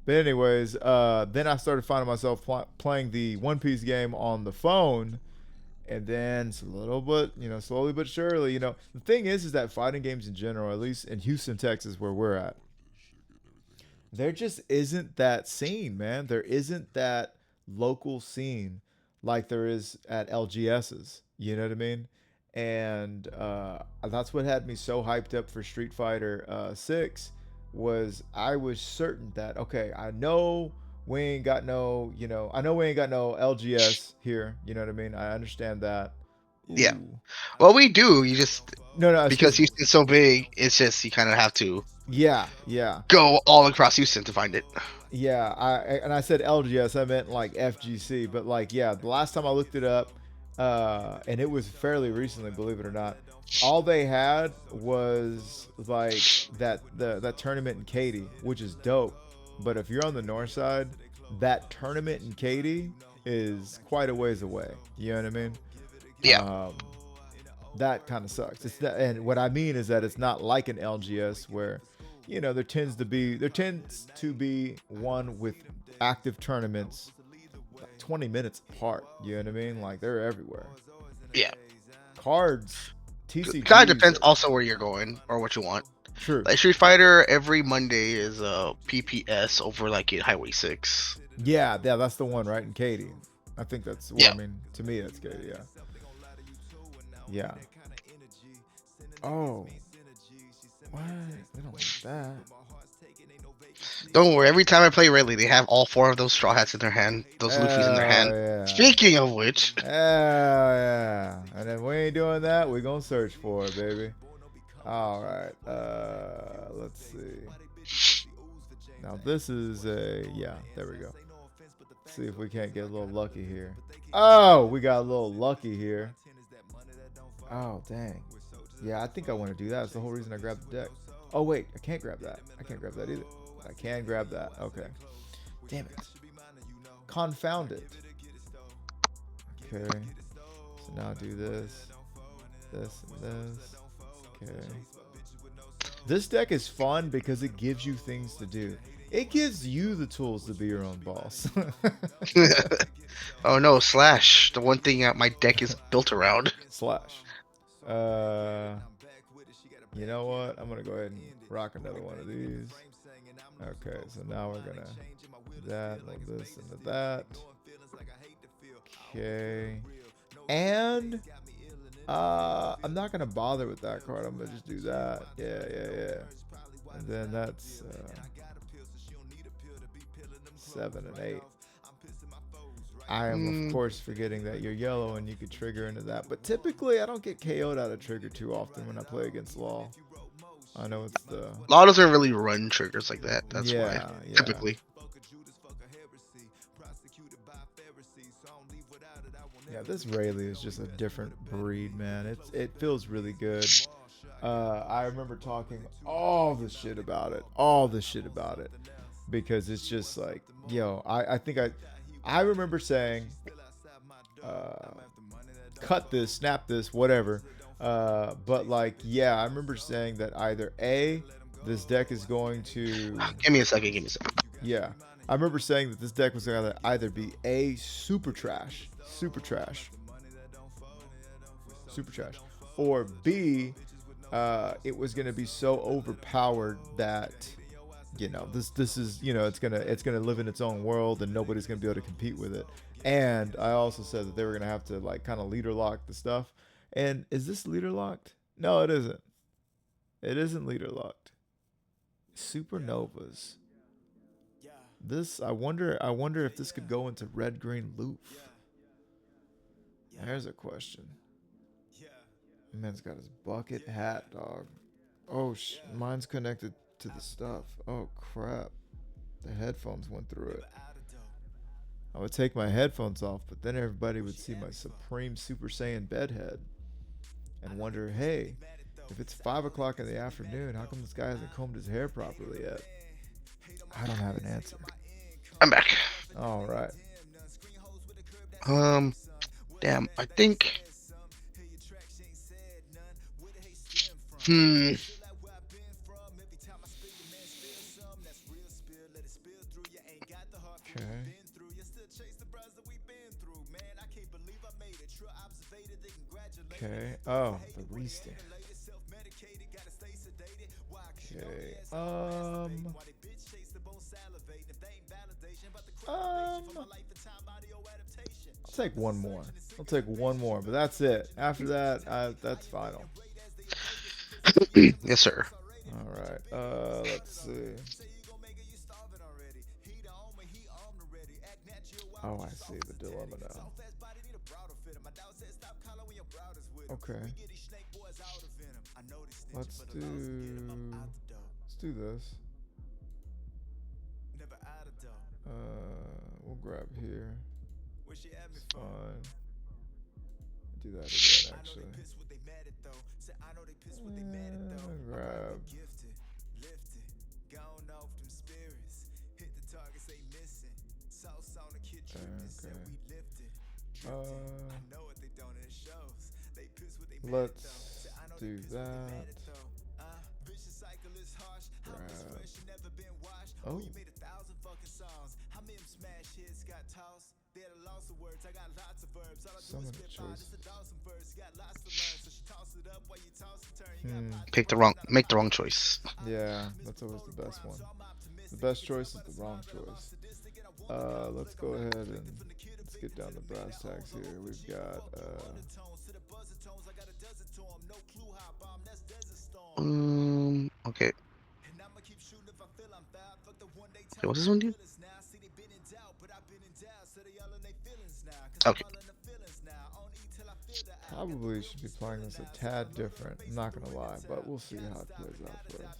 but anyways, then I started finding myself playing the One Piece game on the phone, and then it's a little bit, slowly but surely, the thing is that fighting games in general, at least in Houston, Texas, where we're at, there just isn't that scene, man. There isn't that local scene like there is at LGS's. You know what I mean? And that's what had me so hyped up for Street Fighter 6 was I was certain that okay, I know we ain't got no LGS here. You know what I mean? I understand that. Yeah. Ooh, Well, we do. You just no, it's because because Houston's so big, it's just you kind of have to yeah, yeah. go all across Houston to find it. Yeah, I said LGS, I meant like FGC, but like yeah, the last time I looked it up, and it was fairly recently, believe it or not. All they had was like that tournament in Katy, which is dope. But if you're on the north side, that tournament in Katy is quite a ways away. You know what I mean? Yeah. Um, that kind of sucks. And what I mean is that it's not like an LGS where you know, there tends to be one with active tournaments 20 minutes apart. You know what I mean? Like they're everywhere. Yeah. Cards, Kind of TCGs depends are also where you're going or what you want. true. Like Street Fighter, every Monday is a PPS over like in Highway 6. Yeah, yeah, that's the one, right? In Katie. I think that's, well, Yeah. I mean, to me, that's Katie, yeah. Yeah. Oh. What? We don't want that. Don't worry, every time I play Rayleigh, they have all 4 of those straw hats in their hand, those Luffys in their Oh, hand. yeah. Speaking of which, Oh, yeah. And if we ain't doing that, we gonna search for it, baby. All right. Let's see. Now this is a, yeah, there we go. See if we can't get a little lucky here. Oh, we got a little lucky here. Oh, dang. Yeah, I think I want to do that. That's the whole reason I grabbed the deck. Oh, wait. I can't grab that. I can't grab that either. I can grab that. Okay. Damn it. Confound it. Okay. So now do this. This and this. Okay. This deck is fun because it gives you things to do. It gives you the tools to be your own boss. oh no, Slash, the one thing that my deck is built around. Slash. You know what? I'm gonna go ahead and rock another one of these. Okay, so now we're gonna do that, like this, and that. Okay, and I'm not gonna bother with that card. I'm gonna just do that. Yeah. And then that's 7 and 8. I am, of course, forgetting that you're yellow and you could trigger into that. But typically, I don't get KO'd out of trigger too often when I play against Law. I know it's the... Law doesn't really run triggers like that. That's why, yeah. typically. Yeah, this Rayleigh is just a different breed, man. It feels really good. I remember talking all the shit about it. Because it's just like, yo, I remember saying, cut this, snap this, whatever. But like, yeah, I remember saying that either A, this deck is going to... Give me a second. Yeah. I remember saying that this deck was going to either be A, super trash, or B, it was going to be so overpowered that, you know, this is, you know, it's gonna live in its own world and nobody's gonna be able to compete with it. And I also said that they were gonna have to like kind of leader lock the stuff. And is this leader locked? No, it isn't. It isn't leader locked. Supernovas. This, I wonder if this could go into red green loop. There's a question. Man's got his bucket hat, dog. Oh, mine's connected to the stuff. Oh crap. The headphones went through it. I would take my headphones off, but then everybody would see my Supreme Super Saiyan bedhead and wonder, hey, if it's 5 o'clock in the afternoon, how come this guy hasn't combed his hair properly yet? I don't have an answer. I'm back. All right. Damn, I think... Okay. Okay. Oh, the restand. Okay. I'll take one more. But that's it. After that, that's final. yes, sir. All right. Let's see. Oh, I see the dilemma now. Okay. Let's do this. We'll grab here. It's fine. Do that again, actually. Grab. Let's do that. Oh. So many choices. Make the wrong choice. Yeah, that's always the best one. The best choice is the wrong choice. Let's go ahead and let's get down to brass tacks here. We've got Okay. Okay, what's this one do? Okay. probably should be playing this a tad different. I'm not gonna lie, but we'll see how it plays out for us.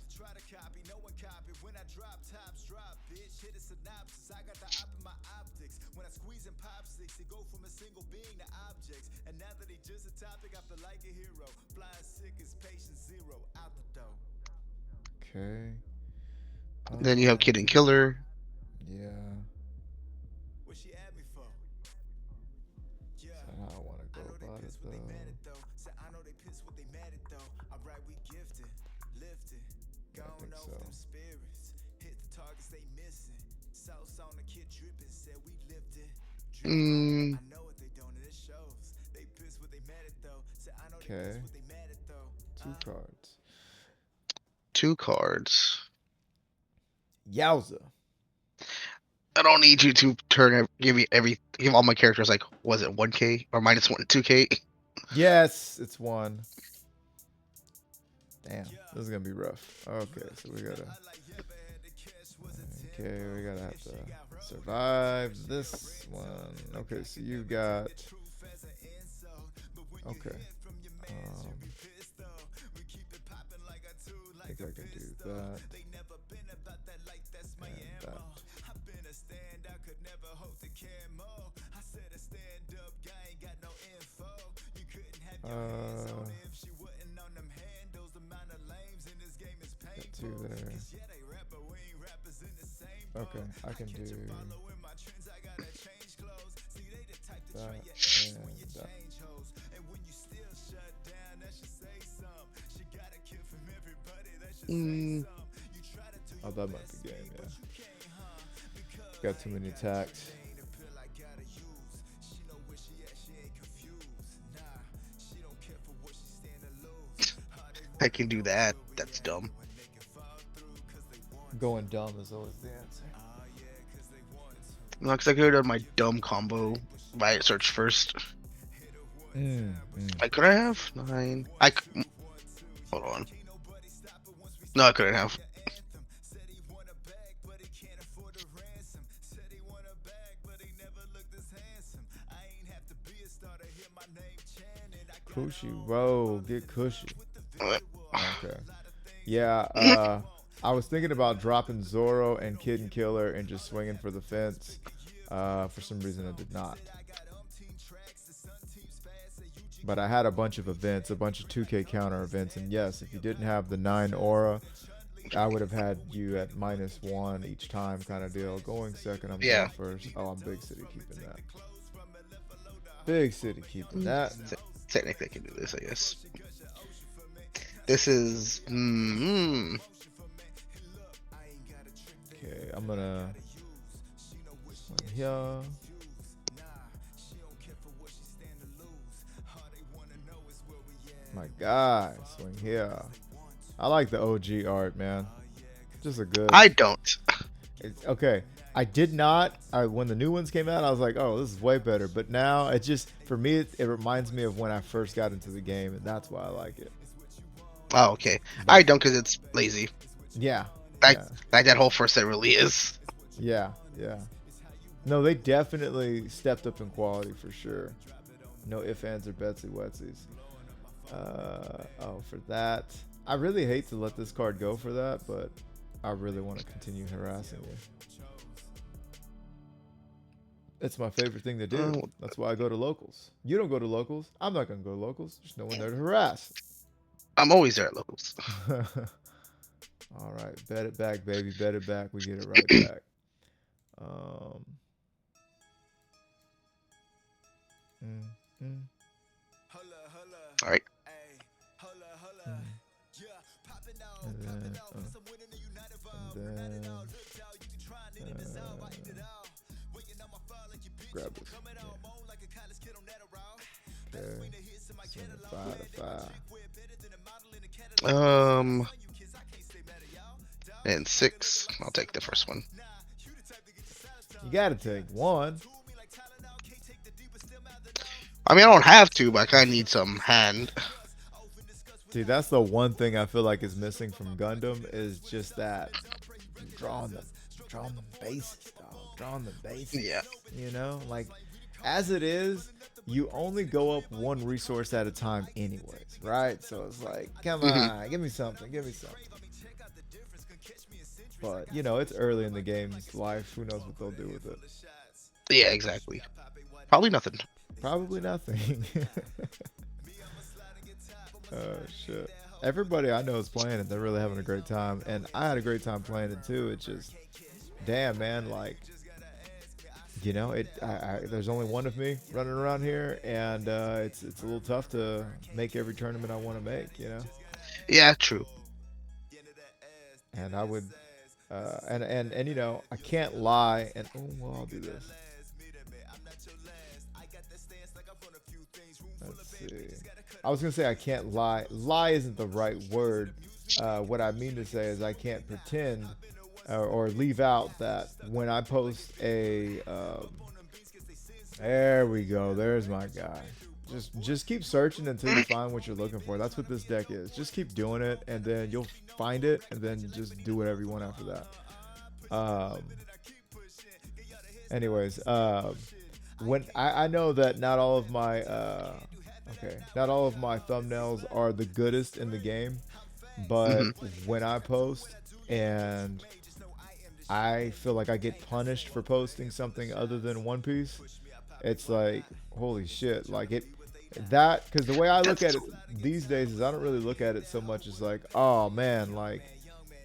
Okay. Then you have Kid and Killer. Yeah. Is that how I want to go about it, though? Yeah, I think so. Mm, Okay. 2 cards. 2 cards. Yowza. I don't need you to give all my characters like, was it 1K or minus 2K? Yes, it's 1. Damn, this is gonna be rough. Okay, so we gotta. Okay, we gotta have to survive this one. Okay, so you got. Okay. I think I can do that. And that. Got 2 there. Okay, I can do that and that. Oh, that might be game, yeah. Got too many attacks. I can do that. That's dumb. Going dumb is always the answer. No, because I could have done my dumb combo by search first. Could I have 9? Hold on. No, I couldn't have. Cushy, bro, get cushy. Okay. Okay. Yeah, I was thinking about dropping Zoro and Kid and Killer and just swinging for the fence. For some reason, I did not. But I had a bunch of events, a bunch of 2K counter events, and yes, if you didn't have the 9 aura, I would have had you at -1 each time, kind of deal. Going second, I'm going first. Oh, I'm Big City keeping that. Big City keeping that. Technically, I can do this, I guess. This is. Okay, I'm gonna. Yeah. My God, swing here. I like the OG art, man. Just a good. I don't. Okay, I did not. When the new ones came out, I was like, "Oh, this is way better." But now, it just for me, it reminds me of when I first got into the game, and that's why I like it. Oh, okay. I don't because it's lazy. Yeah. Like that whole first set really is. Yeah. No, they definitely stepped up in quality for sure. No ifs, ands, or betsy wetsies. For that, I really hate to let this card go for that, but I really want to continue harassing you. It's my favorite thing to do. That's why I go to locals. You don't go to locals. I'm not gonna go to locals. There's no one there to harass. I'm always there at locals. All right, bet it back, baby. Bet it back. We get it right back. All right. Grab this. Yeah. Okay. 5 to 5. And 6. I'll take the first one. You gotta take one. I mean, I don't have to, but I kind of need some hand. See, that's the one thing I feel like is missing from Gundam is just that drawing the bases, dog. Drawing the bases. Yeah. You know, like as it is, you only go up one resource at a time, anyways, right? So it's like, come on, give me something, give me something. But you know, it's early in the game's life. Who knows what they'll do with it? Yeah, exactly. Probably nothing. Probably nothing. Oh shit. Everybody I know is playing it. They're really having a great time, and I had a great time playing it too. It's just, damn man, like, you know, there's only one of me running around here, and it's a little tough to make every tournament I want to make, you know. Yeah, true. And I would, and you know, I can't lie, and oh well, I'll do this. Let's see. I was gonna say I can't lie. Lie isn't the right word. What I mean to say is I can't pretend or leave out that when I post a. There we go. There's my guy. Just keep searching until you find what you're looking for. That's what this deck is. Just keep doing it, and then you'll find it, and then just do whatever you want after that. Anyways, when I know that not all of my not all of my thumbnails are the goodest in the game, but when I post and I feel like I get punished for posting something other than One Piece, it's like, holy shit, like that, because the way I look at it these days is I don't really look at it so much as like, oh man, like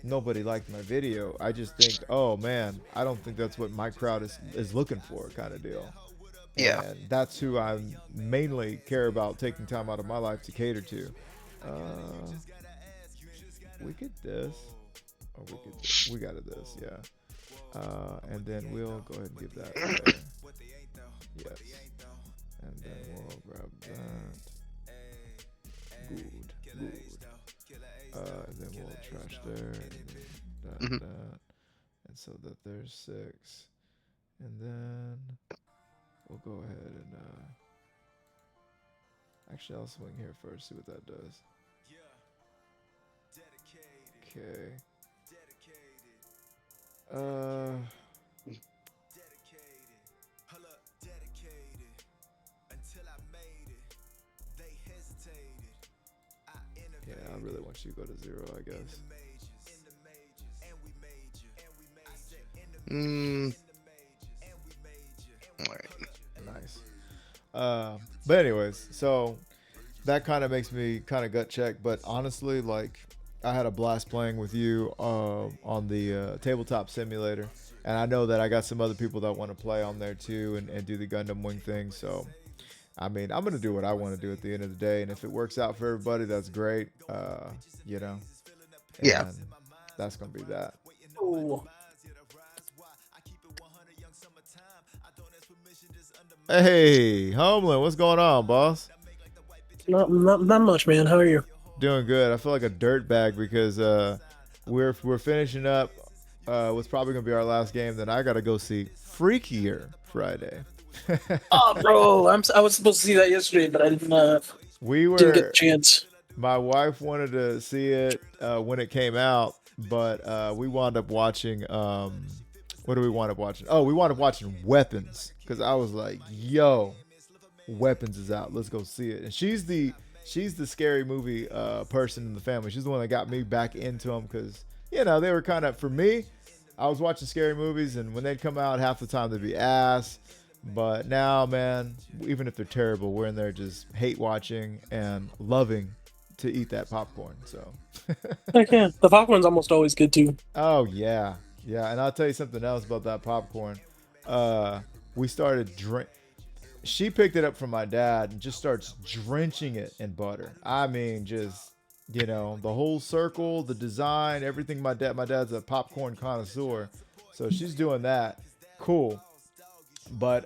nobody liked my video. I just think, oh man, I don't think that's what my crowd is looking for, kind of deal. Yeah. And that's who I mainly care about taking time out of my life to cater to. We get this. Oh, we got it this, yeah. And then we'll go ahead and give that there. Yes. And then we'll grab that. Good. And then we'll trash there. And then that. And so that there's 6. And then we'll go ahead and actually I'll swing here first, see what that does. Okay. Yeah, I really want you to go to 0, I guess. Alright. Nice. But anyways, so that kind of makes me kind of gut check. But honestly, like, I had a blast playing with you on the tabletop simulator, and I know that I got some other people that want to play on there too and do the Gundam Wing thing. So, I mean, I'm gonna do what I want to do at the end of the day, and if it works out for everybody, that's great. You know. And yeah. That's gonna be that. Ooh. Hey, Homeland, what's going on, boss? Not much, man. How are you? Doing good. I feel like a dirtbag because we're finishing up what's probably gonna be our last game. Then I gotta go see Freakier Friday. Oh, bro, I was supposed to see that yesterday, but I didn't get the chance. My wife wanted to see it when it came out, but we wound up watching. What do we wind up watching? Oh, we wound up watching Weapons because I was like, "Yo, Weapons is out. Let's go see it." And she's the scary movie person in the family. She's the one that got me back into them because, you know, they were kind of, for me, I was watching scary movies, and when they'd come out, half the time they'd be ass. But now, man, even if they're terrible, we're in there just hate watching and loving to eat that popcorn. So I can. The popcorn's almost always good too. Oh yeah. Yeah, and I'll tell you something else about that popcorn. We started she picked it up from my dad and just starts drenching it in butter. I mean, just You know, the whole circle, the design, everything. My dad's a popcorn connoisseur, so she's doing that. Cool. But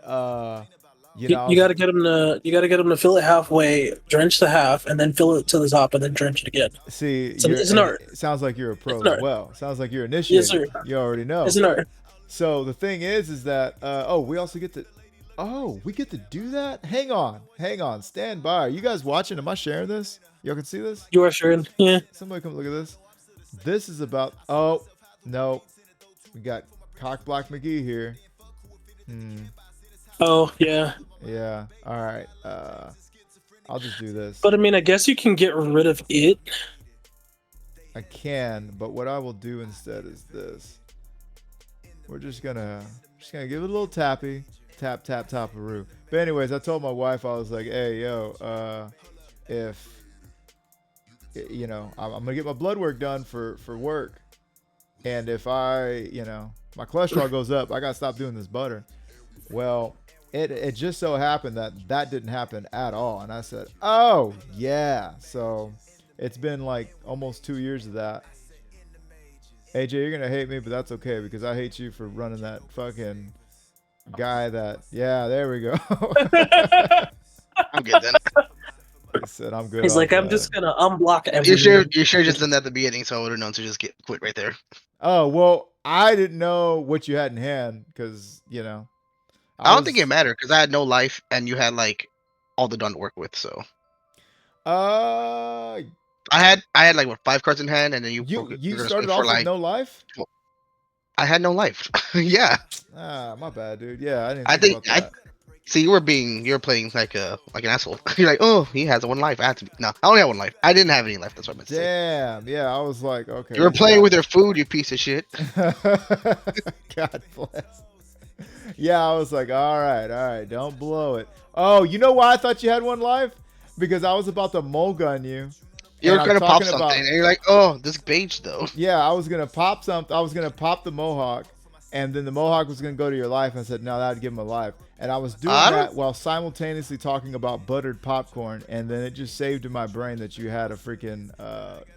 you know, You got to get him to fill it halfway, drench the half, and then fill it to the top, and then drench it again. see, It's an art. it sounds like you're a pro It's an as art. well. Sounds like you're Yes, initiated. sir. You already know. It's an art. So the thing is that oh, we also get to we get to do that. Hang on, stand by. Are you guys watching? Am I sharing this? Y'all can see this? You are sharing. Yeah. Somebody come look at this. This is about. Oh no, we got Cock Block McGee here. Oh yeah. Yeah. All right. I'll just do this. But I mean, I guess you can get rid of it. I can, but what I will do instead is this. We're just gonna give it a little tappy, tap tap taparoo. But anyways, I told my wife, I was like, hey yo, if you know, I'm gonna get my blood work done for work, and if my cholesterol goes up, I gotta stop doing this butter. Well, it just so happened that didn't happen at all, and I said, oh yeah. So it's been like almost 2 years of that. AJ, you're gonna hate me, but that's okay because I hate you for running that fucking guy. There we go. I'm good then. I said I'm good. He's like, I'm that. just gonna unblock everything. You sure just done that at the beginning, so I would have known to just quit right there. Oh well, I didn't know what you had in hand because I don't think it mattered because I had no life and you had like all the done to work with. So I had like what 5 cards in hand, and then you started off with no life. I had no life. Yeah. My bad, dude. Yeah, I didn't think about that. See, you were playing like an asshole. You're like, oh, he has 1 life. No, I only have 1 life. I didn't have any life. That's what I meant to say. Damn. Yeah, I was like, okay. You were playing with your food, you piece of shit. God bless. Yeah, I was like, all right, don't blow it. Oh, you know why I thought you had 1 life? Because I was about to mulgun you. You were gonna pop something, and you're like, "Oh, this beige though." Yeah, I was gonna pop something. I was gonna pop the Mohawk, and then the Mohawk was gonna go to your life. And I said, "No, that'd give him a life." And I was doing that while simultaneously talking about buttered popcorn, and then it just saved in my brain that you had a freaking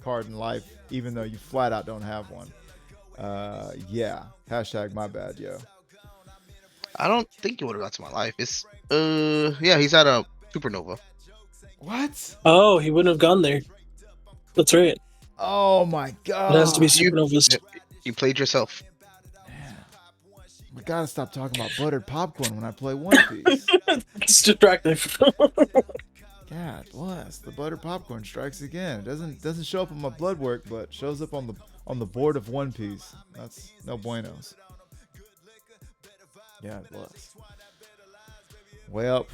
card in life, even though you flat out don't have one. Yeah. Hashtag my bad, yo. I don't think you would have got to my life. It's yeah, he's at a supernova. What? Oh, he wouldn't have gone there. That's right. Oh my god. It has to be supernovas. You played yourself. Man, we gotta stop talking about buttered popcorn when I play One Piece. It's distracting. God bless. The buttered popcorn strikes again. It doesn't show up on my blood work, but shows up on the board of One Piece. That's no buenos. God bless. Well,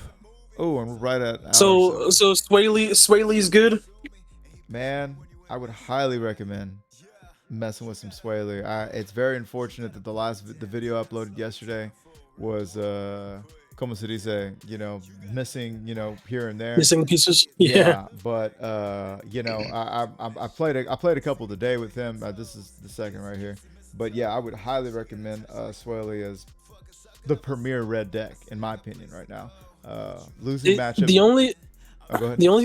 oh, and we're right at so Swaley's good. Man, I would highly recommend messing with some Rayleigh. It's very unfortunate that the video uploaded yesterday was como se dice, missing, here and there. Missing pieces. Yeah, but I played a couple today with him. This is the second right here. But yeah, I would highly recommend Rayleigh as the premier red deck in my opinion right now. Losing matchup. The only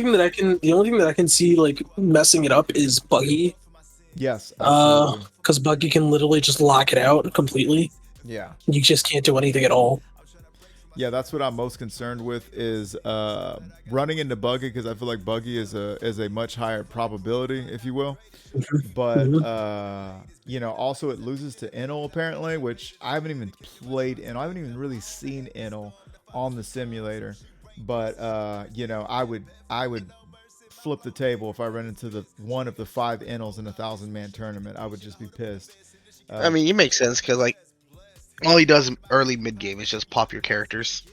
thing that I can see like messing it up is Buggy. Yes. Absolutely. Because Buggy can literally just lock it out completely. Yeah. You just can't do anything at all. Yeah, that's what I'm most concerned with is running into Buggy because I feel like Buggy is a much higher probability, if you will. But also it loses to Enel apparently, which I haven't even played Enel. I haven't even really seen Enel on the simulator. But I would flip the table if I run into one of the 5 Enels in a 1,000-man tournament. I would just be pissed. I mean, it makes sense because like all he does early mid game is just pop your characters.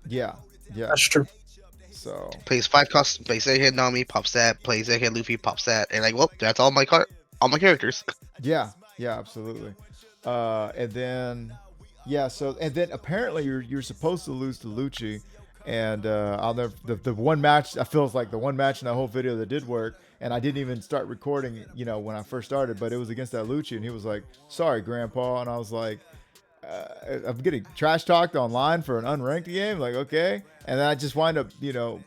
Yeah, that's true. So plays 5 costs, plays a hit Nami, pops that, plays a hit Luffy, pops that, and like, well, that's all my characters. Yeah, absolutely. And then apparently you're supposed to lose to Lucci. And the one match, I feel like the one match in that whole video that did work, and I didn't even start recording, when I first started, but it was against that Lucci, and he was like, "Sorry, Grandpa," and I was like, I'm getting trash talked online for an unranked game. Like, okay. And then I just wind up,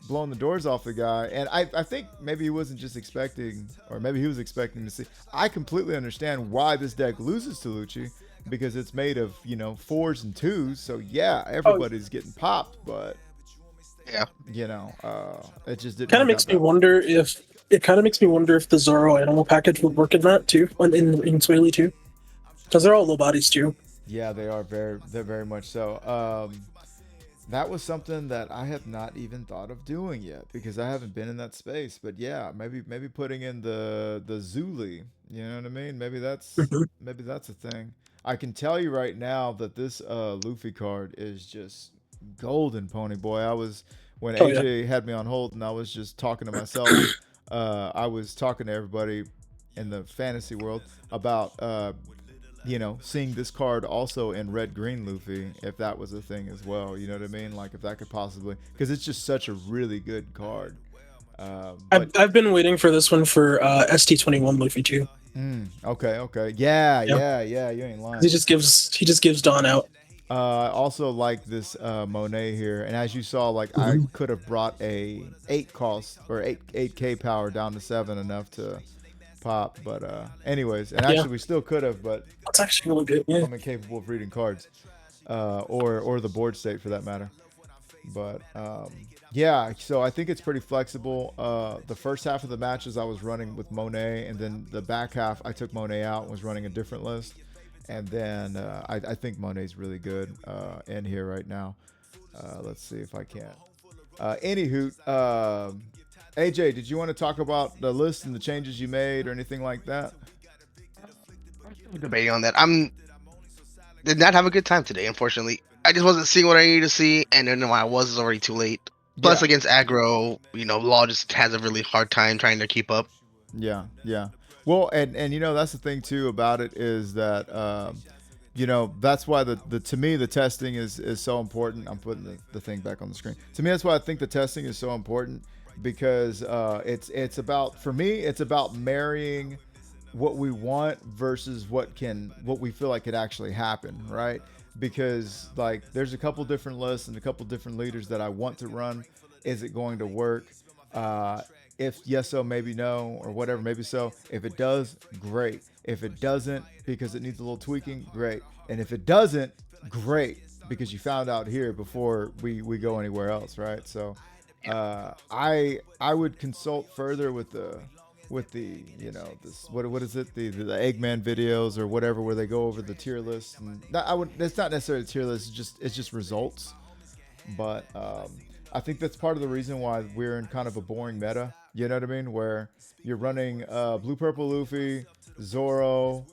blowing the doors off the guy. And I think maybe he wasn't just expecting, or maybe he was expecting to see. I completely understand why this deck loses to Lucci, because it's made of, 4s and 2s. So, yeah, everybody's getting popped. But, yeah, it just didn't kind of work makes out me that way. wonder if the Zoro animal package would work in that too, in Swaley too, because they're all low bodies too. Yeah, they're very much so. That was something that I have not even thought of doing yet, because I haven't been in that space. But yeah, maybe putting in the Zuli, you know what I mean? Maybe that's a thing. I can tell you right now that this Luffy card is just golden, Pony Boy. When Oh yeah. AJ had me on hold and I was just talking to myself, I was talking to everybody in the fantasy world about seeing this card also in red green Luffy, if that was a thing as well. You know what I mean? Like if that could possibly, because it's just such a really good card. But I've been waiting for this one for ST21 Luffy too. Okay. Yeah. You ain't lying. He just gives Dawn out. I also like this Monet here, and as you saw, like I could have brought a 8 cost or 8K power down to 7 enough to pop, but anyways, and actually we still could have, but That's actually really good. Yeah. I'm incapable of reading cards, or the board state for that matter. But yeah, so I think it's pretty flexible. The first half of the matches I was running with Monet, and then the back half I took Monet out and was running a different list. And then I think Monet's really good in here right now. Let's see if I can. Anywho, AJ, did you want to talk about the list and the changes you made or anything like that? I'm debating on that. Did not have a good time today, unfortunately. I just wasn't seeing what I needed to see, and then when I was, it was already too late. Plus, against aggro, Law just has a really hard time trying to keep up. Yeah. Well, and that's the thing too about it is that that's why the to me the testing is so important. I'm putting the thing back on the screen. To me, that's why I think the testing is so important, because it's about, for me, it's about marrying what we want versus what we feel like could actually happen, right? Because like there's a couple different lists and a couple different leaders that I want to run. Is it going to work? If yes, so maybe no, or whatever, maybe so. If it does, great. If it doesn't, because it needs a little tweaking, great. And if it doesn't, great, because you found out here before we go anywhere else, right? So I would consult further with the this what is it, the Eggman videos or whatever, where they go over the tier list. And it's not necessarily a tier list, it's just results. But I think that's part of the reason why we're in kind of a boring meta. You know what I mean? Where you're running blue purple Luffy, Zoro,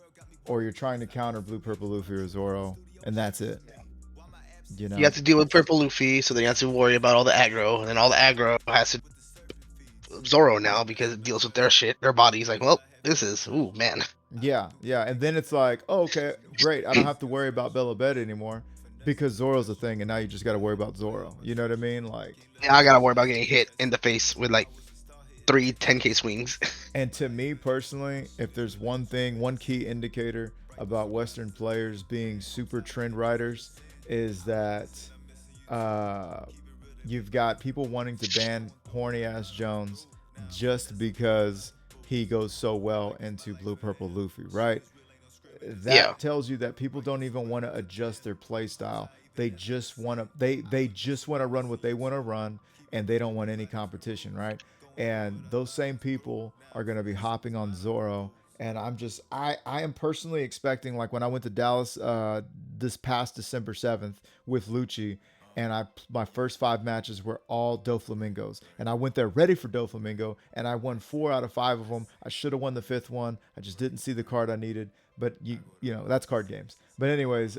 or you're trying to counter blue purple Luffy or Zoro, and that's it. You have to deal with purple Luffy, so then you have to worry about all the aggro, and then all the aggro has to Zoro now because it deals with their shit, their bodies. Like, well, this is man. Yeah, and then it's like, oh, okay, great. I don't have to worry about Bella Bed anymore, because Zoro's a thing, and now you just got to worry about Zoro. You know what I mean? Like, yeah, I gotta worry about getting hit in the face with like 3 10K swings. And to me personally, if there's one key indicator about Western players being super trend riders, is that you've got people wanting to ban horny ass Jones just because he goes so well into blue purple Luffy, right? That tells you that people don't even want to adjust their play style. They just want to they just want to run what they want to run, and they don't want any competition, right? And those same people are going to be hopping on Zoro. And I am personally expecting, like when I went to Dallas this past December 7th with Lucci, and my first 5 matches were all Doflamingos, and I went there ready for Doflamingo, and I won 4 out of 5 of them. I should have won the 5th one. I just didn't see the card I needed, but that's card games. But anyways,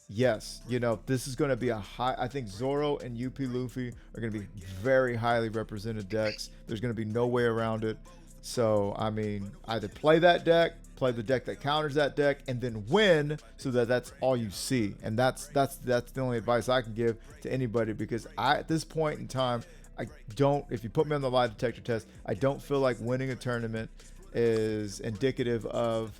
yes, this is going to be a high. I think Zoro and UP Luffy are going to be very highly represented decks. There's going to be no way around it. So, I mean, either play that deck, play the deck that counters that deck, and then win, so that's all you see. And that's the only advice I can give to anybody, because at this point in time, if you put me on the lie detector test, I don't feel like winning a tournament is indicative of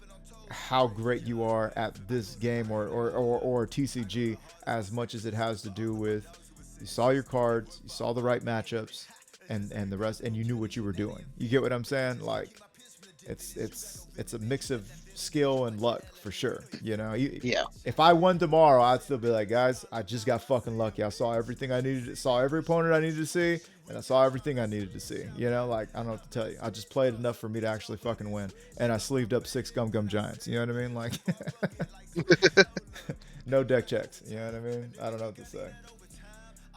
how great you are at this game or TCG as much as it has to do with you saw your cards, you saw the right matchups, and the rest, and you knew what you were doing. You get what I'm saying? Like, it's a mix of skill and luck for sure. You know, Yeah. if I won tomorrow, I'd still be like, guys, I just got fucking lucky. I saw everything I needed, saw every opponent I needed to see, and I saw everything I needed to see. You know, like, I don't know what to tell you. I just played enough for me to actually fucking win, and I sleeved up 6 Gum Gum Giants. You know what I mean? Like, no deck checks. You know what I mean? I don't know what to say.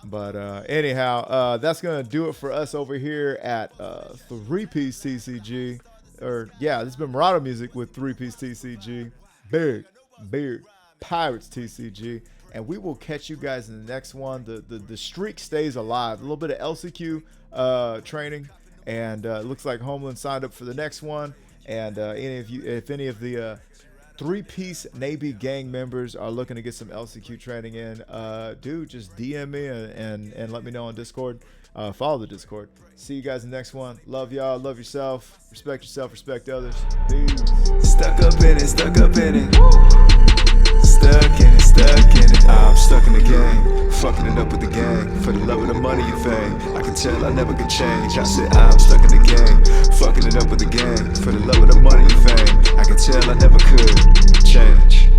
But anyhow, that's gonna do it for us over here at 3-Piece TCG. Or yeah, this has been Marauder Music with 3-Piece TCG, Big Beard Pirates TCG, and we will catch you guys in the next one. The streak stays alive. A little bit of LCQ training, and it looks like Homeland signed up for the next one. And if any of the 3-Piece Navy gang members are looking to get some LCQ training in, dude, just DM me and let me know on Discord. Follow the Discord. See you guys in the next one. Love y'all. Love yourself. Respect yourself. Respect others. Peace. Stuck up in it, stuck up in it. Stuck in it, stuck in it. I'm stuck in the game, fucking it up with the gang. For the love of the money and fame, I can tell I never could change. I said I'm stuck in the game, fucking it up with the gang. For the love of the money and fame, I can tell I never could change.